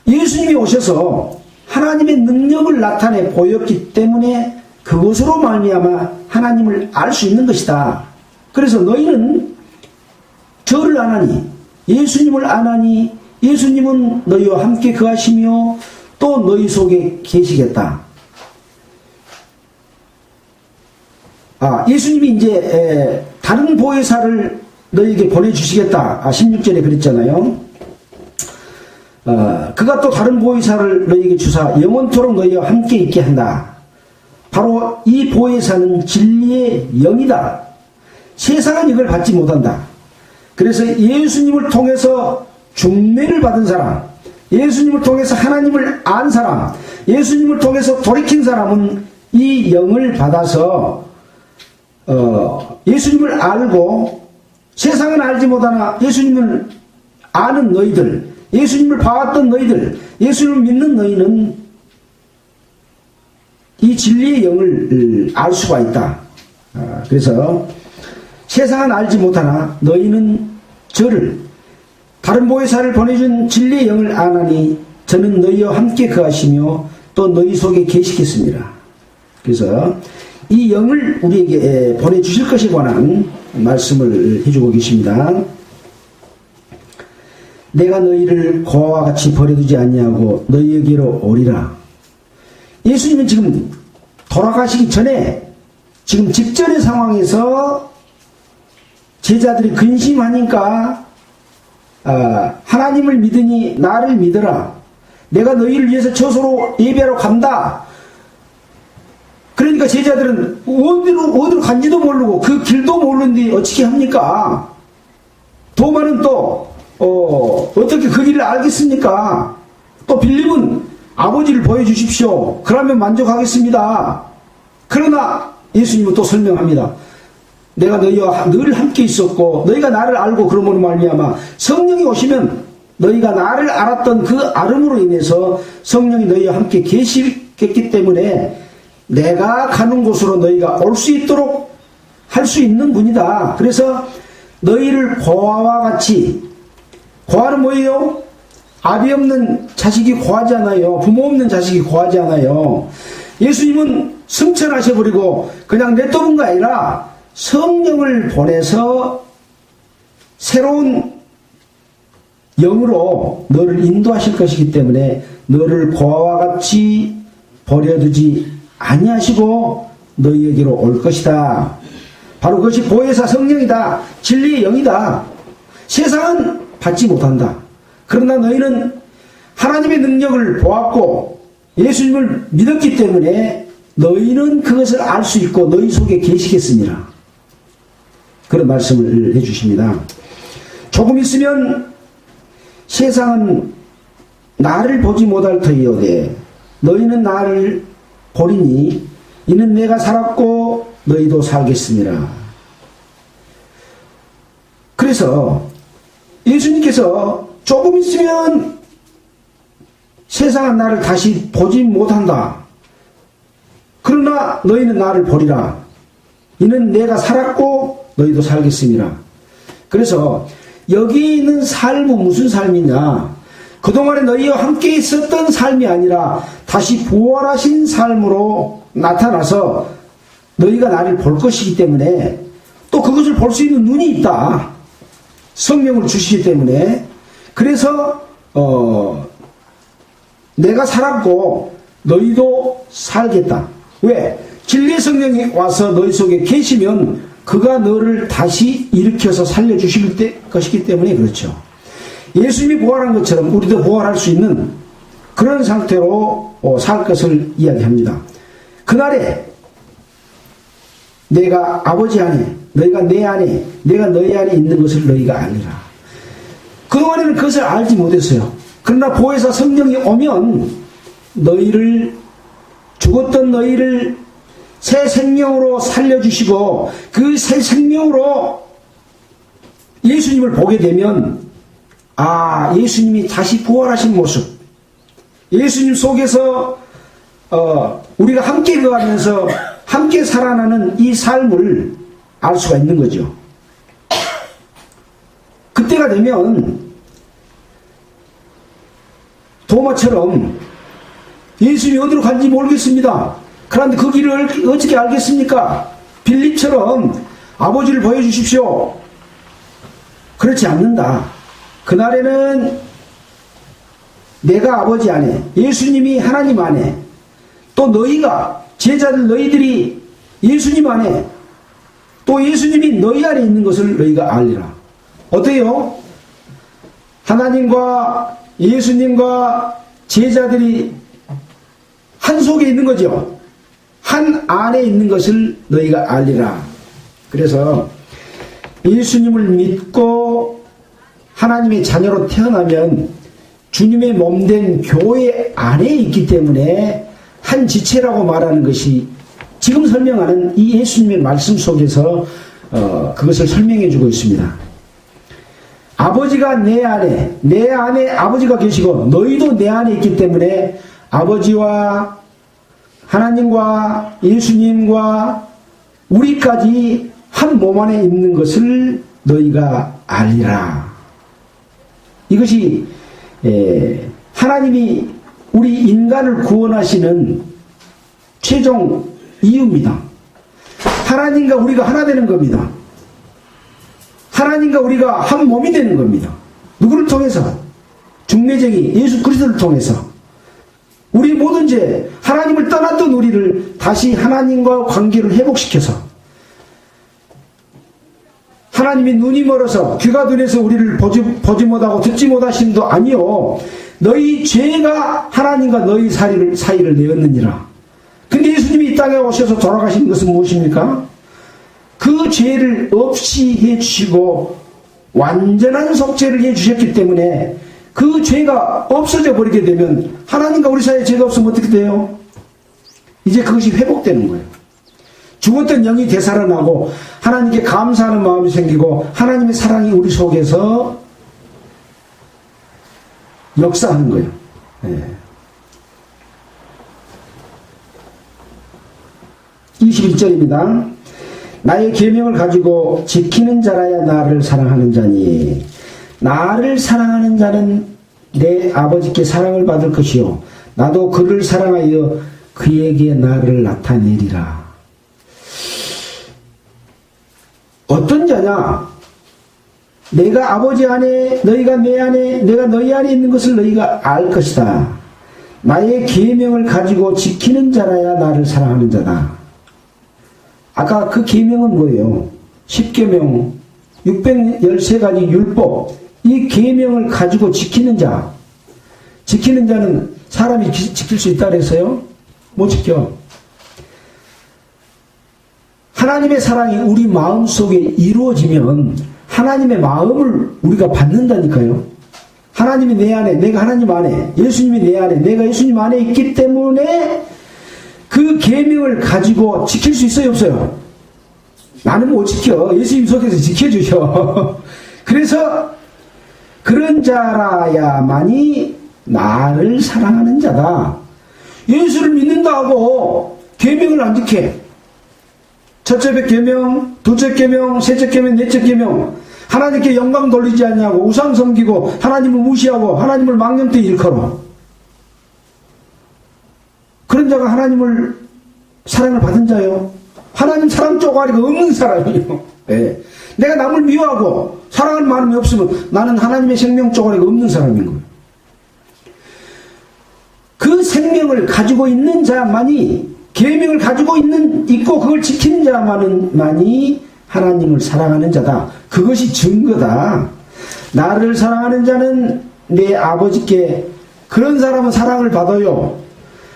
예수님이 오셔서 하나님의 능력을 나타내 보였기 때문에 그것으로 말미암아 하나님을 알 수 있는 것이다. 그래서 너희는 저를 아나니, 예수님을 아나니 예수님은 너희와 함께 거하시며 또 너희 속에 계시겠다. 예수님이 이제 다른 보혜사를 너희에게 보내주시겠다. 16절에 그랬잖아요. 그가 또 다른 보혜사를 너희에게 주사 영원토록 너희와 함께 있게 한다. 바로 이 보혜사는 진리의 영이다. 세상은 이걸 받지 못한다. 그래서 예수님을 통해서 중매를 받은 사람, 예수님을 통해서 하나님을 안 사람, 예수님을 통해서 돌이킨 사람은 이 영을 받아서 예수님을 알고, 세상은 알지 못하나 예수님을 아는 너희들, 예수님을 봐왔던 너희들, 예수님을 믿는 너희는 이 진리의 영을 알 수가 있다. 그래서 세상은 알지 못하나 너희는 저를, 다른 보혜사를 보내준 진리의 영을 아나니 저는 너희와 함께 거하시며 또 너희 속에 계시겠습니다. 그래서 이 영을 우리에게 보내주실 것에 관한 말씀을 해주고 계십니다. 내가 너희를 고아와 같이 버려두지 아니하고 너희에게로 오리라. 예수님은 지금 돌아가시기 전에, 지금 직전의 상황에서 제자들이 근심하니까 하나님을 믿으니 나를 믿어라. 내가 너희를 위해서 저소로 예배하러 간다. 그러니까 제자들은 어디로 간지도 모르고 그 길도 모르는데 어떻게 합니까? 도마는 또 어떻게 그 길을 알겠습니까? 또 빌립은 아버지를 보여주십시오. 그러면 만족하겠습니다. 그러나 예수님은 또 설명합니다. 내가 너희와 늘 함께 있었고 너희가 나를 알고 그러므로 말미암아 성령이 오시면 너희가 나를 알았던 그 알음으로 인해서 성령이 너희와 함께 계시겠기 때문에 내가 가는 곳으로 너희가 올 수 있도록 할 수 있는 분이다. 그래서 너희를 고아와 같이, 고아는 뭐예요? 아비 없는 자식이 고아지 않아요. 부모 없는 자식이 고아지 않아요. 예수님은 승천하셔버리고 그냥 냅둬본 거 아니라 성령을 보내서 새로운 영으로 너를 인도하실 것이기 때문에 너를 고아와 같이 버려두지 아니하시고 너희에게로 올 것이다. 바로 그것이 보혜사 성령이다. 진리의 영이다. 세상은 받지 못한다. 그러나 너희는 하나님의 능력을 보았고 예수님을 믿었기 때문에 너희는 그것을 알 수 있고 너희 속에 계시겠습니다. 그런 말씀을 해주십니다. 조금 있으면 세상은 나를 보지 못할 터이오되 너희는 나를 보리니 이는 내가 살았고 너희도 살겠습니다. 그래서 예수님께서 조금 있으면 세상은 나를 다시 보지 못한다. 그러나 너희는 나를 보리라. 이는 내가 살았고 너희도 살겠습니다. 그래서 여기 있는 삶은 무슨 삶이냐? 그동안에 너희와 함께 있었던 삶이 아니라 다시 부활하신 삶으로 나타나서 너희가 나를 볼 것이기 때문에 또 그것을 볼 수 있는 눈이 있다. 성령을 주시기 때문에 그래서 내가 살았고 너희도 살겠다. 왜? 진리의 성령이 와서 너희 속에 계시면 그가 너를 다시 일으켜서 살려주실 것이기 때문에 그렇죠. 예수님이 부활한 것처럼 우리도 부활할 수 있는 그런 상태로 살 것을 이야기합니다. 그날에 내가 아버지 안에, 너희가 내 안에, 내가 너희 안에 있는 것을 너희가 알리라. 그동안에는 그것을 알지 못했어요. 그러나 보혜사 성령이 오면 너희를, 죽었던 너희를 새 생명으로 살려주시고 그 새 생명으로 예수님을 보게 되면 예수님이 다시 부활하신 모습, 예수님 속에서 우리가 함께 거하면서 함께 살아나는 이 삶을 알 수가 있는 거죠. 그때가 되면 도마처럼 예수님이 어디로 간지 모르겠습니다. 그런데 그 길을 어떻게 알겠습니까? 빌립처럼 아버지를 보여주십시오. 그렇지 않는다. 그날에는 내가 아버지 안에, 예수님이 하나님 안에, 또 너희가, 제자들 너희들이 예수님 안에, 또 예수님이 너희 안에 있는 것을 너희가 알리라. 어때요? 하나님과 예수님과 제자들이 한 속에 있는 거죠. 한 안에 있는 것을 너희가 알리라. 그래서 예수님을 믿고 하나님의 자녀로 태어나면 주님의 몸된 교회 안에 있기 때문에 한 지체라고 말하는 것이 지금 설명하는 이 예수님의 말씀 속에서 그것을 설명해 주고 있습니다. 아버지가 내 안에 아버지가 계시고 너희도 내 안에 있기 때문에 아버지와 하나님과 예수님과 우리까지 한 몸 안에 있는 것을 너희가 알리라. 이것이 하나님이 우리 인간을 구원하시는 최종 이유입니다. 하나님과 우리가 하나 되는 겁니다. 하나님과 우리가 한 몸이 되는 겁니다. 누구를 통해서? 중매쟁이 예수 그리스도를 통해서. 우리 모든 죄, 하나님을 떠났던 우리를 다시 하나님과 관계를 회복시켜서 하나님이 눈이 멀어서 귀가 둔해서 우리를 보지 못하고 듣지 못하심도 아니요 너희 죄가 하나님과 너희 사이를 내었느니라. 근데 예수님이 이 땅에 오셔서 돌아가신 것은 무엇입니까? 그 죄를 없이 해주시고 완전한 속죄를 해주셨기 때문에 그 죄가 없어져 버리게 되면 하나님과 우리 사이에 죄가 없으면 어떻게 돼요? 이제 그것이 회복되는 거예요. 죽었던 영이 되살아나고 하나님께 감사하는 마음이 생기고 하나님의 사랑이 우리 속에서 역사하는 거예요. 네. 21절입니다. 나의 계명을 가지고 지키는 자라야 나를 사랑하는 자니 나를 사랑하는 자는 내 아버지께 사랑을 받을 것이요 나도 그를 사랑하여 그에게 나를 나타내리라. 어떤 자냐? 내가 아버지 안에 너희가 내 안에 내가 너희 안에 있는 것을 너희가 알 것이다. 나의 계명을 가지고 지키는 자라야 나를 사랑하는 자다. 아까 그 계명은 뭐예요? 10계명 613가지 율법, 이 계명을 가지고 지키는 자, 지키는 자는 사람이 지킬 수 있다 그랬어요? 못 지켜. 하나님의 사랑이 우리 마음속에 이루어지면 하나님의 마음을 우리가 받는다니까요. 하나님이 내 안에, 내가 하나님 안에, 예수님이 내 안에, 내가 예수님 안에 있기 때문에 그 계명을 가지고 지킬 수 있어요, 없어요? 나는 못 지켜. 예수님 속에서 지켜주셔. 그래서 그런 자라야만이 나를 사랑하는 자다. 예수를 믿는다고 계명을 안 지켜. 첫째 계명, 둘째 계명, 셋째 계명, 넷째 계명, 하나님께 영광 돌리지 않냐고 우상 섬기고 하나님을 무시하고 하나님을 망령되 일컬어. 그런 자가 하나님을 사랑을 받은 자요. 하나님 사랑 쪼가리가 없는 사람이에요. 네. 내가 남을 미워하고 사랑하는 마음이 없으면 나는 하나님의 생명 쪼가리가 없는 사람인 거예요. 그 생명을 가지고 있는 자만이, 계명을 가지고 있고 그걸 지키는 자만이 하나님을 사랑하는 자다. 그것이 증거다. 나를 사랑하는 자는 내 아버지께, 그런 사람은 사랑을 받아요.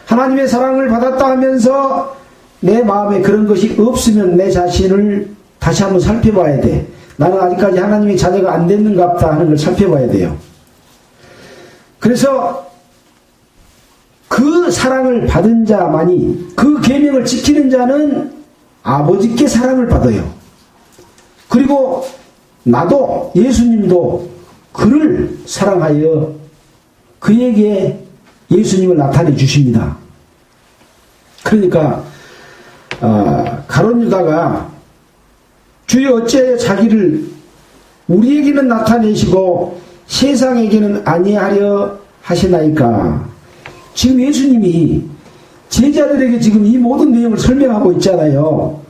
하나님의 사랑을 받았다 하면서 내 마음에 그런 것이 없으면 내 자신을 다시 한번 살펴봐야 돼. 나는 아직까지 하나님의 자녀가 안 됐는갑다 하는 걸 살펴봐야 돼요. 그래서 그 사랑을 받은 자만이, 그 계명을 지키는 자는 아버지께 사랑을 받아요. 그리고 나도, 예수님도 그를 사랑하여 그에게 예수님을 나타내 주십니다. 그러니까 가룟 유다가 주여 어찌하여 자기를 우리에게는 나타내시고 세상에게는 아니하려 하시나이까. 지금 예수님이 제자들에게 지금 이 모든 내용을 설명하고 있잖아요.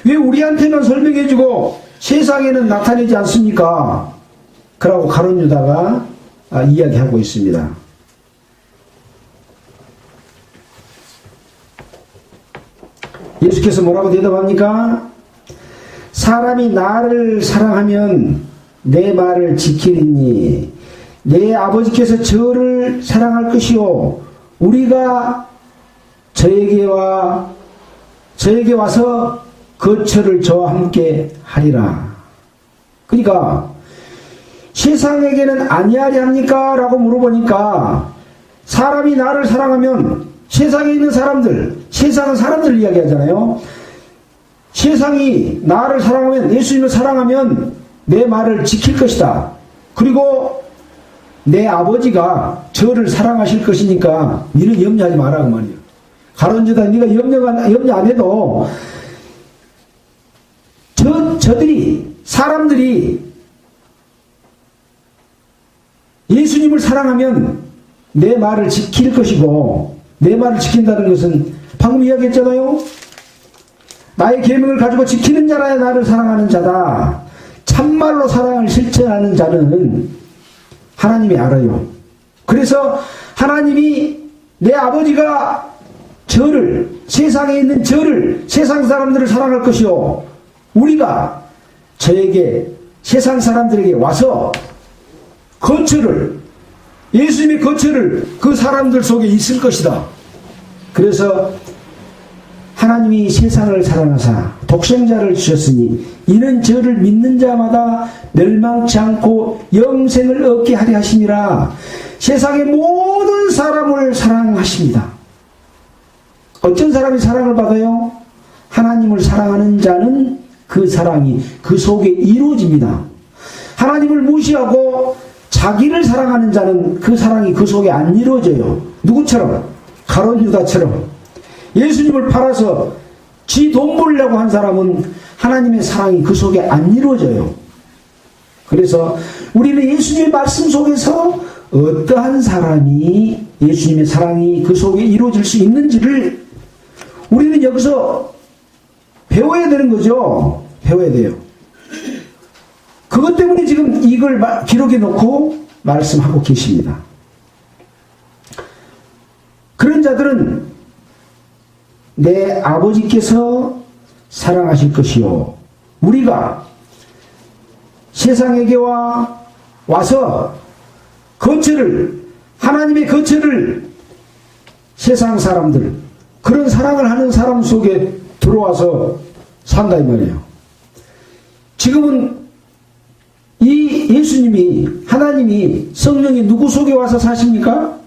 왜 우리한테만 설명해주고 세상에는 나타내지 않습니까? 그러고 가룟 유다가 이야기하고 있습니다. 예수께서 뭐라고 대답합니까? 사람이 나를 사랑하면 내 말을 지키리니 내 아버지께서 저를 사랑할 것이요 우리가 저에게 와서 거처를 저와 함께 하리라. 그러니까 세상에게는 아니하리 합니까? 라고 물어보니까 사람이 나를 사랑하면 세상에 있는 사람들, 세상은 사람들 이야기하잖아요. 세상이 나를 사랑하면, 예수님을 사랑하면 내 말을 지킬 것이다. 그리고 내 아버지가 저를 사랑하실 것이니까 니는 염려하지 마라 그 말이에요. 가룟 유다, 네가 염려 안 해도 저들이, 사람들이 예수님을 사랑하면 내 말을 지킬 것이고, 내 말을 지킨다는 것은 방금 이야기했잖아요. 나의 계명을 가지고 지키는 자라야 나를 사랑하는 자다. 참말로 사랑을 실천하는 자는 하나님이 알아요. 그래서 하나님이, 내 아버지가 저를, 세상에 있는 저를, 세상 사람들을 사랑할 것이요 우리가 저에게, 세상 사람들에게 와서 거처를, 예수님의 거처를 그 사람들 속에 있을 것이다. 그래서 하나님이 세상을 사랑하사 독생자를 주셨으니 이는 저를 믿는 자마다 멸망치 않고 영생을 얻게 하려 하심이라. 세상의 모든 사람을 사랑하십니다. 어떤 사람이 사랑을 받아요? 하나님을 사랑하는 자는 그 사랑이 그 속에 이루어집니다. 하나님을 무시하고 자기를 사랑하는 자는 그 사랑이 그 속에 안 이루어져요. 누구처럼? 가룟 유다처럼. 예수님을 팔아서 지 돈 벌려고 한 사람은 하나님의 사랑이 그 속에 안 이루어져요. 그래서 우리는 예수님의 말씀 속에서 어떠한 사람이 예수님의 사랑이 그 속에 이루어질 수 있는지를 우리는 여기서 배워야 되는 거죠. 배워야 돼요. 그것 때문에 지금 이걸 기록해 놓고 말씀하고 계십니다. 그런 자들은 내 아버지께서 사랑하실 것이요. 우리가 세상에게 와서 하나님의 거처를 세상 사람들, 그런 사랑을 하는 사람 속에 들어와서 산다 이 말이에요. 지금은 이 예수님이, 하나님이, 성령이 누구 속에 와서 사십니까?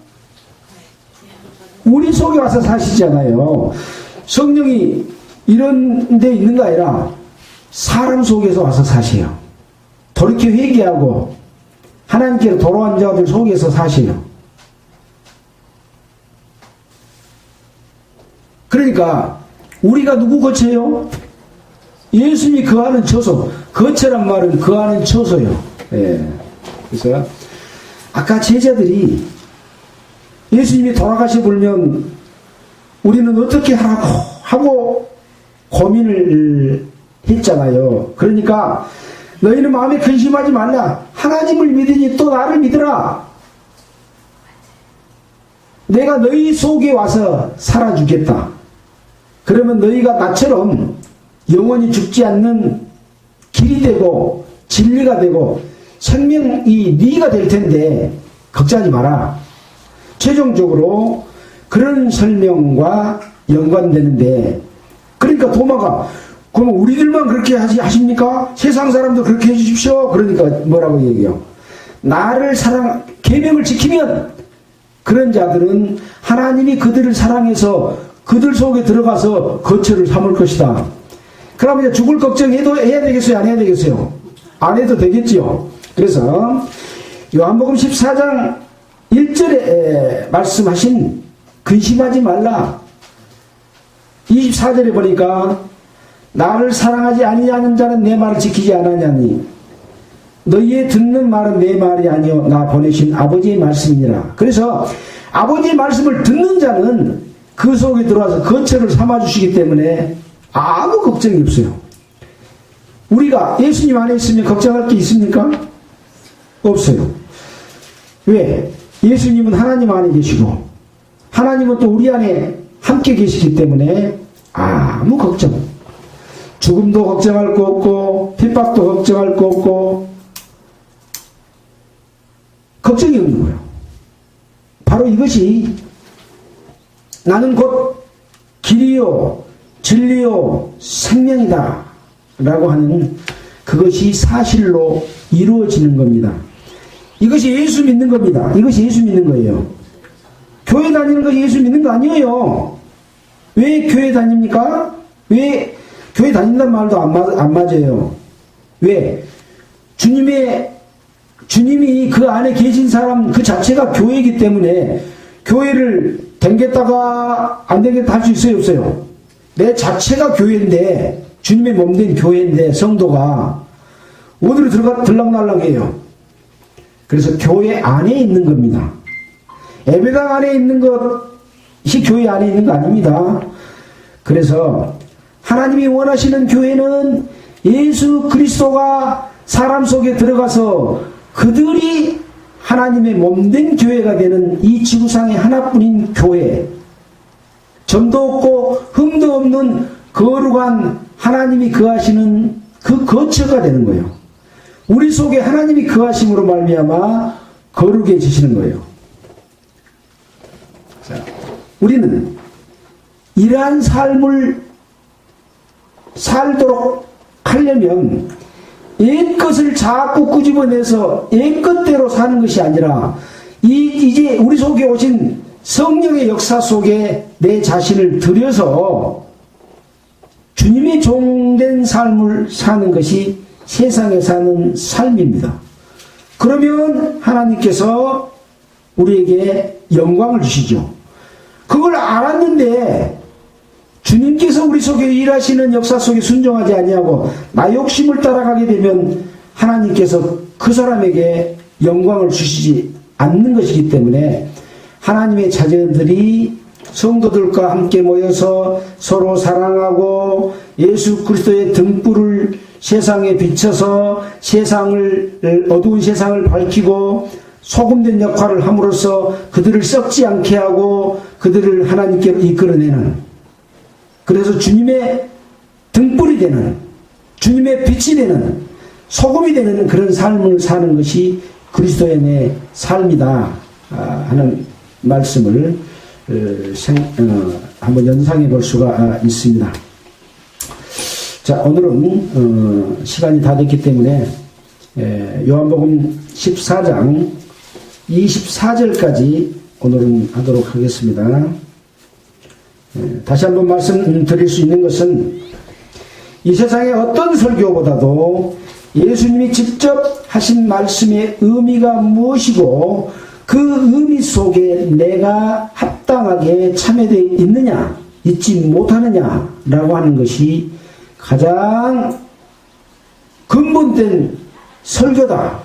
우리 속에 와서 사시잖아요. 성령이 이런 데 있는 거 아니라 사람 속에서 와서 사세요. 돌이켜 회개하고 하나님께로 돌아온 자들 속에서 사세요. 그러니까 우리가 누구 거처예요? 예수님이 거하는 처소. 거처란 말은 거하는 처소예요. 예. 그래서 아까 제자들이 예수님이 돌아가시 불면 우리는 어떻게 하고 고민을 했잖아요. 그러니까 너희는 마음에 근심하지 말라. 하나님을 믿으니 또 나를 믿으라. 내가 너희 속에 와서 살아주겠다. 그러면 너희가 나처럼 영원히 죽지 않는 길이 되고 진리가 되고 생명이 네가 될 텐데 걱정하지 마라. 최종적으로 그런 설명과 연관되는데, 그러니까 도마가 그러면 우리들만 그렇게 하십니까? 세상 사람도 그렇게 해주십시오. 그러니까 뭐라고 얘기해요? 나를 계명을 지키면 그런 자들은 하나님이 그들을 사랑해서 그들 속에 들어가서 거처를 삼을 것이다. 그러면 이제 죽을 걱정해도 해야 되겠어요? 안 해야 되겠어요? 안 해도 되겠지요. 그래서 요한복음 14장 1절에 말씀하신 근심하지 말라. 24절에 보니까 나를 사랑하지 아니하는 자는 내 말을 지키지 않았냐니 너희의 듣는 말은 내 말이 아니요 나 보내신 아버지의 말씀이니라. 그래서 아버지의 말씀을 듣는 자는 그 속에 들어와서 거처를 삼아주시기 때문에 아무 걱정이 없어요. 우리가 예수님 안에 있으면 걱정할 게 있습니까? 없어요. 왜? 예수님은 하나님 안에 계시고 하나님은 또 우리 안에 함께 계시기 때문에 아무 걱정, 죽음도 걱정할 거 없고 핍박도 걱정할 거 없고 걱정이 없는 거예요. 바로 이것이 나는 곧 길이요 진리요 생명이다 라고 하는 그것이 사실로 이루어지는 겁니다. 이것이 예수 믿는 겁니다. 이것이 예수 믿는 거예요. 교회 다니는 것이 예수 믿는 거 아니에요. 왜 교회 다닙니까? 왜 교회 다닌다는 말도 안 맞아요. 왜? 주님이 그 안에 계신 사람 그 자체가 교회이기 때문에 교회를 댕겼다가 안 댕겼다 할 수 있어요, 없어요? 내 자체가 교회인데, 주님의 몸된 교회인데, 성도가 어디로 들락날락해요. 그래서 교회 안에 있는 겁니다. 예배당 안에 있는 것이 교회 안에 있는 거 아닙니다. 그래서 하나님이 원하시는 교회는 예수 그리스도가 사람 속에 들어가서 그들이 하나님의 몸된 교회가 되는 이 지구상의 하나뿐인 교회, 점도 없고 흠도 없는 거룩한 하나님이 거하시는 그 거처가 되는 거예요. 우리 속에 하나님이 거하심으로 말미암아 거룩해지시는 거예요. 자, 우리는 이러한 삶을 살도록 하려면 옛것을 자꾸 끄집어내서 옛것대로 사는 것이 아니라 이제 우리 속에 오신 성령의 역사 속에 내 자신을 들여서 주님의 종된 삶을 사는 것이 세상에 사는 삶입니다. 그러면 하나님께서 우리에게 영광을 주시죠. 그걸 알았는데 주님께서 우리 속에 일하시는 역사 속에 순종하지 아니하고 나 욕심을 따라가게 되면 하나님께서 그 사람에게 영광을 주시지 않는 것이기 때문에 하나님의 자녀들이 성도들과 함께 모여서 서로 사랑하고 예수 그리스도의 등불을 세상에 비춰서 어두운 세상을 밝히고 소금된 역할을 함으로써 그들을 썩지 않게 하고 그들을 하나님께로 이끌어내는, 그래서 주님의 등불이 되는, 주님의 빛이 되는, 소금이 되는 그런 삶을 사는 것이 그리스도의 내 삶이다 하는 말씀을 한번 연상해 볼 수가 있습니다. 자, 오늘은 시간이 다 됐기 때문에 요한복음 14장 24절까지 오늘은 하도록 하겠습니다. 다시 한번 말씀드릴 수 있는 것은 이 세상의 어떤 설교보다도 예수님이 직접 하신 말씀의 의미가 무엇이고 그 의미 속에 내가 합당하게 참여되어 있느냐 있지 못하느냐라고 하는 것이 가장 근본된 설교다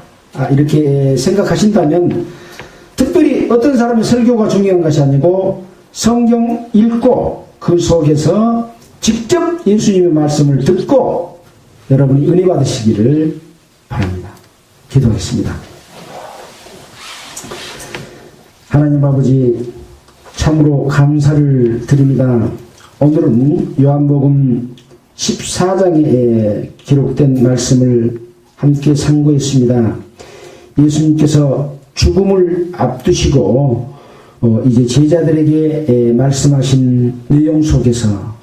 이렇게 생각하신다면, 특별히 어떤 사람의 설교가 중요한 것이 아니고 성경 읽고 그 속에서 직접 예수님의 말씀을 듣고 여러분이 은혜 받으시기를 바랍니다. 기도하겠습니다. 하나님 아버지, 참으로 감사를 드립니다. 오늘은 요한복음 14장에 기록된 말씀을 함께 상고했습니다. 예수님께서 죽음을 앞두시고 이제 제자들에게 말씀하신 내용 속에서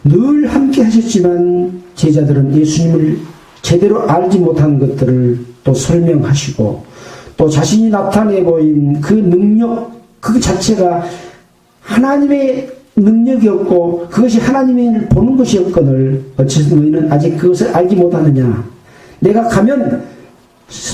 늘 함께 하셨지만 제자들은 예수님을 제대로 알지 못한 것들을 또 설명하시고 또 자신이 나타내고 있는 그 능력 그 자체가 하나님의 능력이었고 그것이 하나님을 보는 것이었거늘 어째서 너희는 아직 그것을 알지 못하느냐. 내가 가면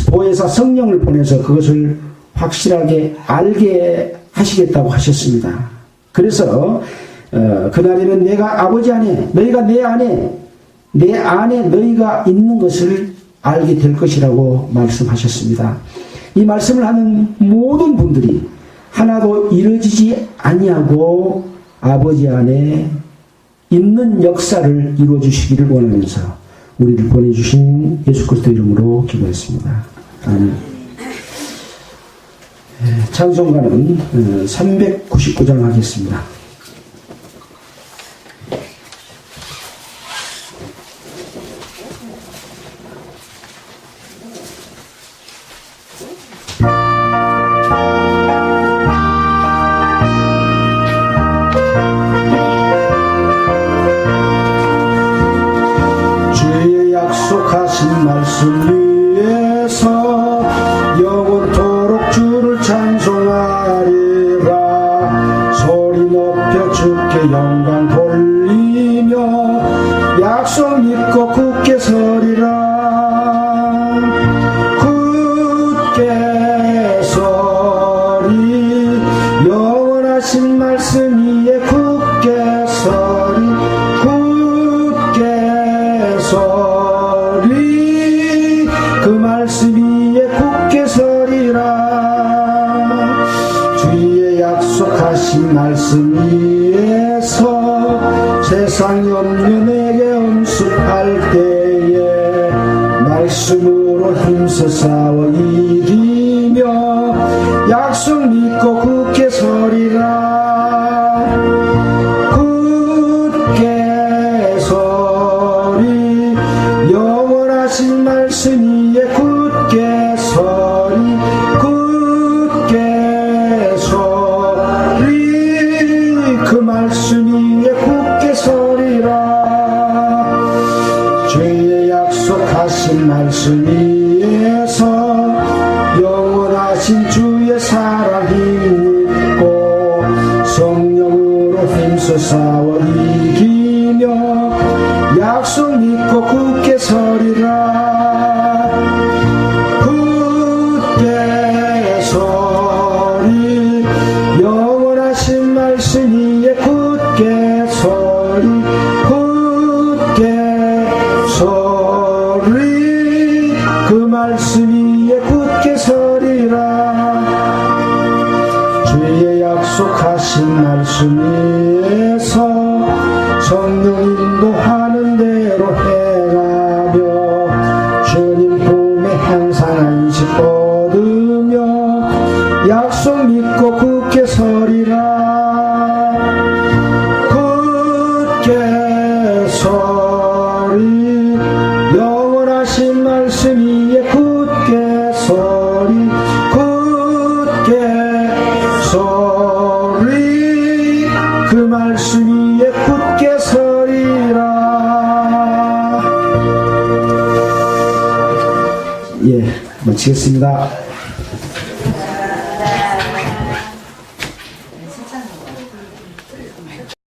보혜사 성령을 보내서 그것을 확실하게 알게 하시겠다고 하셨습니다. 그래서 그날에는 내가 아버지 안에 너희가 내 안에 너희가 있는 것을 알게 될 것이라고 말씀하셨습니다. 이 말씀을 하는 모든 분들이 하나도 이루어지지 아니하고 아버지 안에 있는 역사를 이루어 주시기를 원하면서 우리를 보내주신 예수 그리스도 이름으로 기도했습니다. 아멘. 찬송가는 399장 하겠습니다. 주의 약속하신 말씀 위에서 영원토록 주를 찬송하리라. 소리 높여 주께 영광 돌리며 약속 믿고 굳게 서리라. 굳게 서리 영원하신 말씀 위에 굳게 서리. 굳게 서리 그 말씀 위에 굳게 서리라. 주의 약속하신 말씀 위에서 세상 염려 내게 엄습할 때에 말씀으로 힘써 싸워 이기며 약속 믿고 굳게 서리라. 굳게 서리 영원하신 말씀 위에 굳게 서리. 굳게 서리 그 말씀 위에 굳게 서리라. 약속하신 말씀 위에서 영원하신 주의 사랑이 믿고 성령으로 힘써 싸워 이기며 약속 믿고 굳게 서리라. 굳게 서리 영원하신 말씀 위에 굳게 서리 굳게 서리 그 말씀 위에 굳게 서리라. 주의 약속하신 말씀 위에서 성령 인도하는 대로 행하며 주님 품에 항상 안식 얻으며 약속 믿고 굳게 서리라. 굳게 서리 영원하신 말씀 위에 굳게 서리 굳게 서리 그 말씀 위에 굳게 서리라. 예, 마치겠습니다.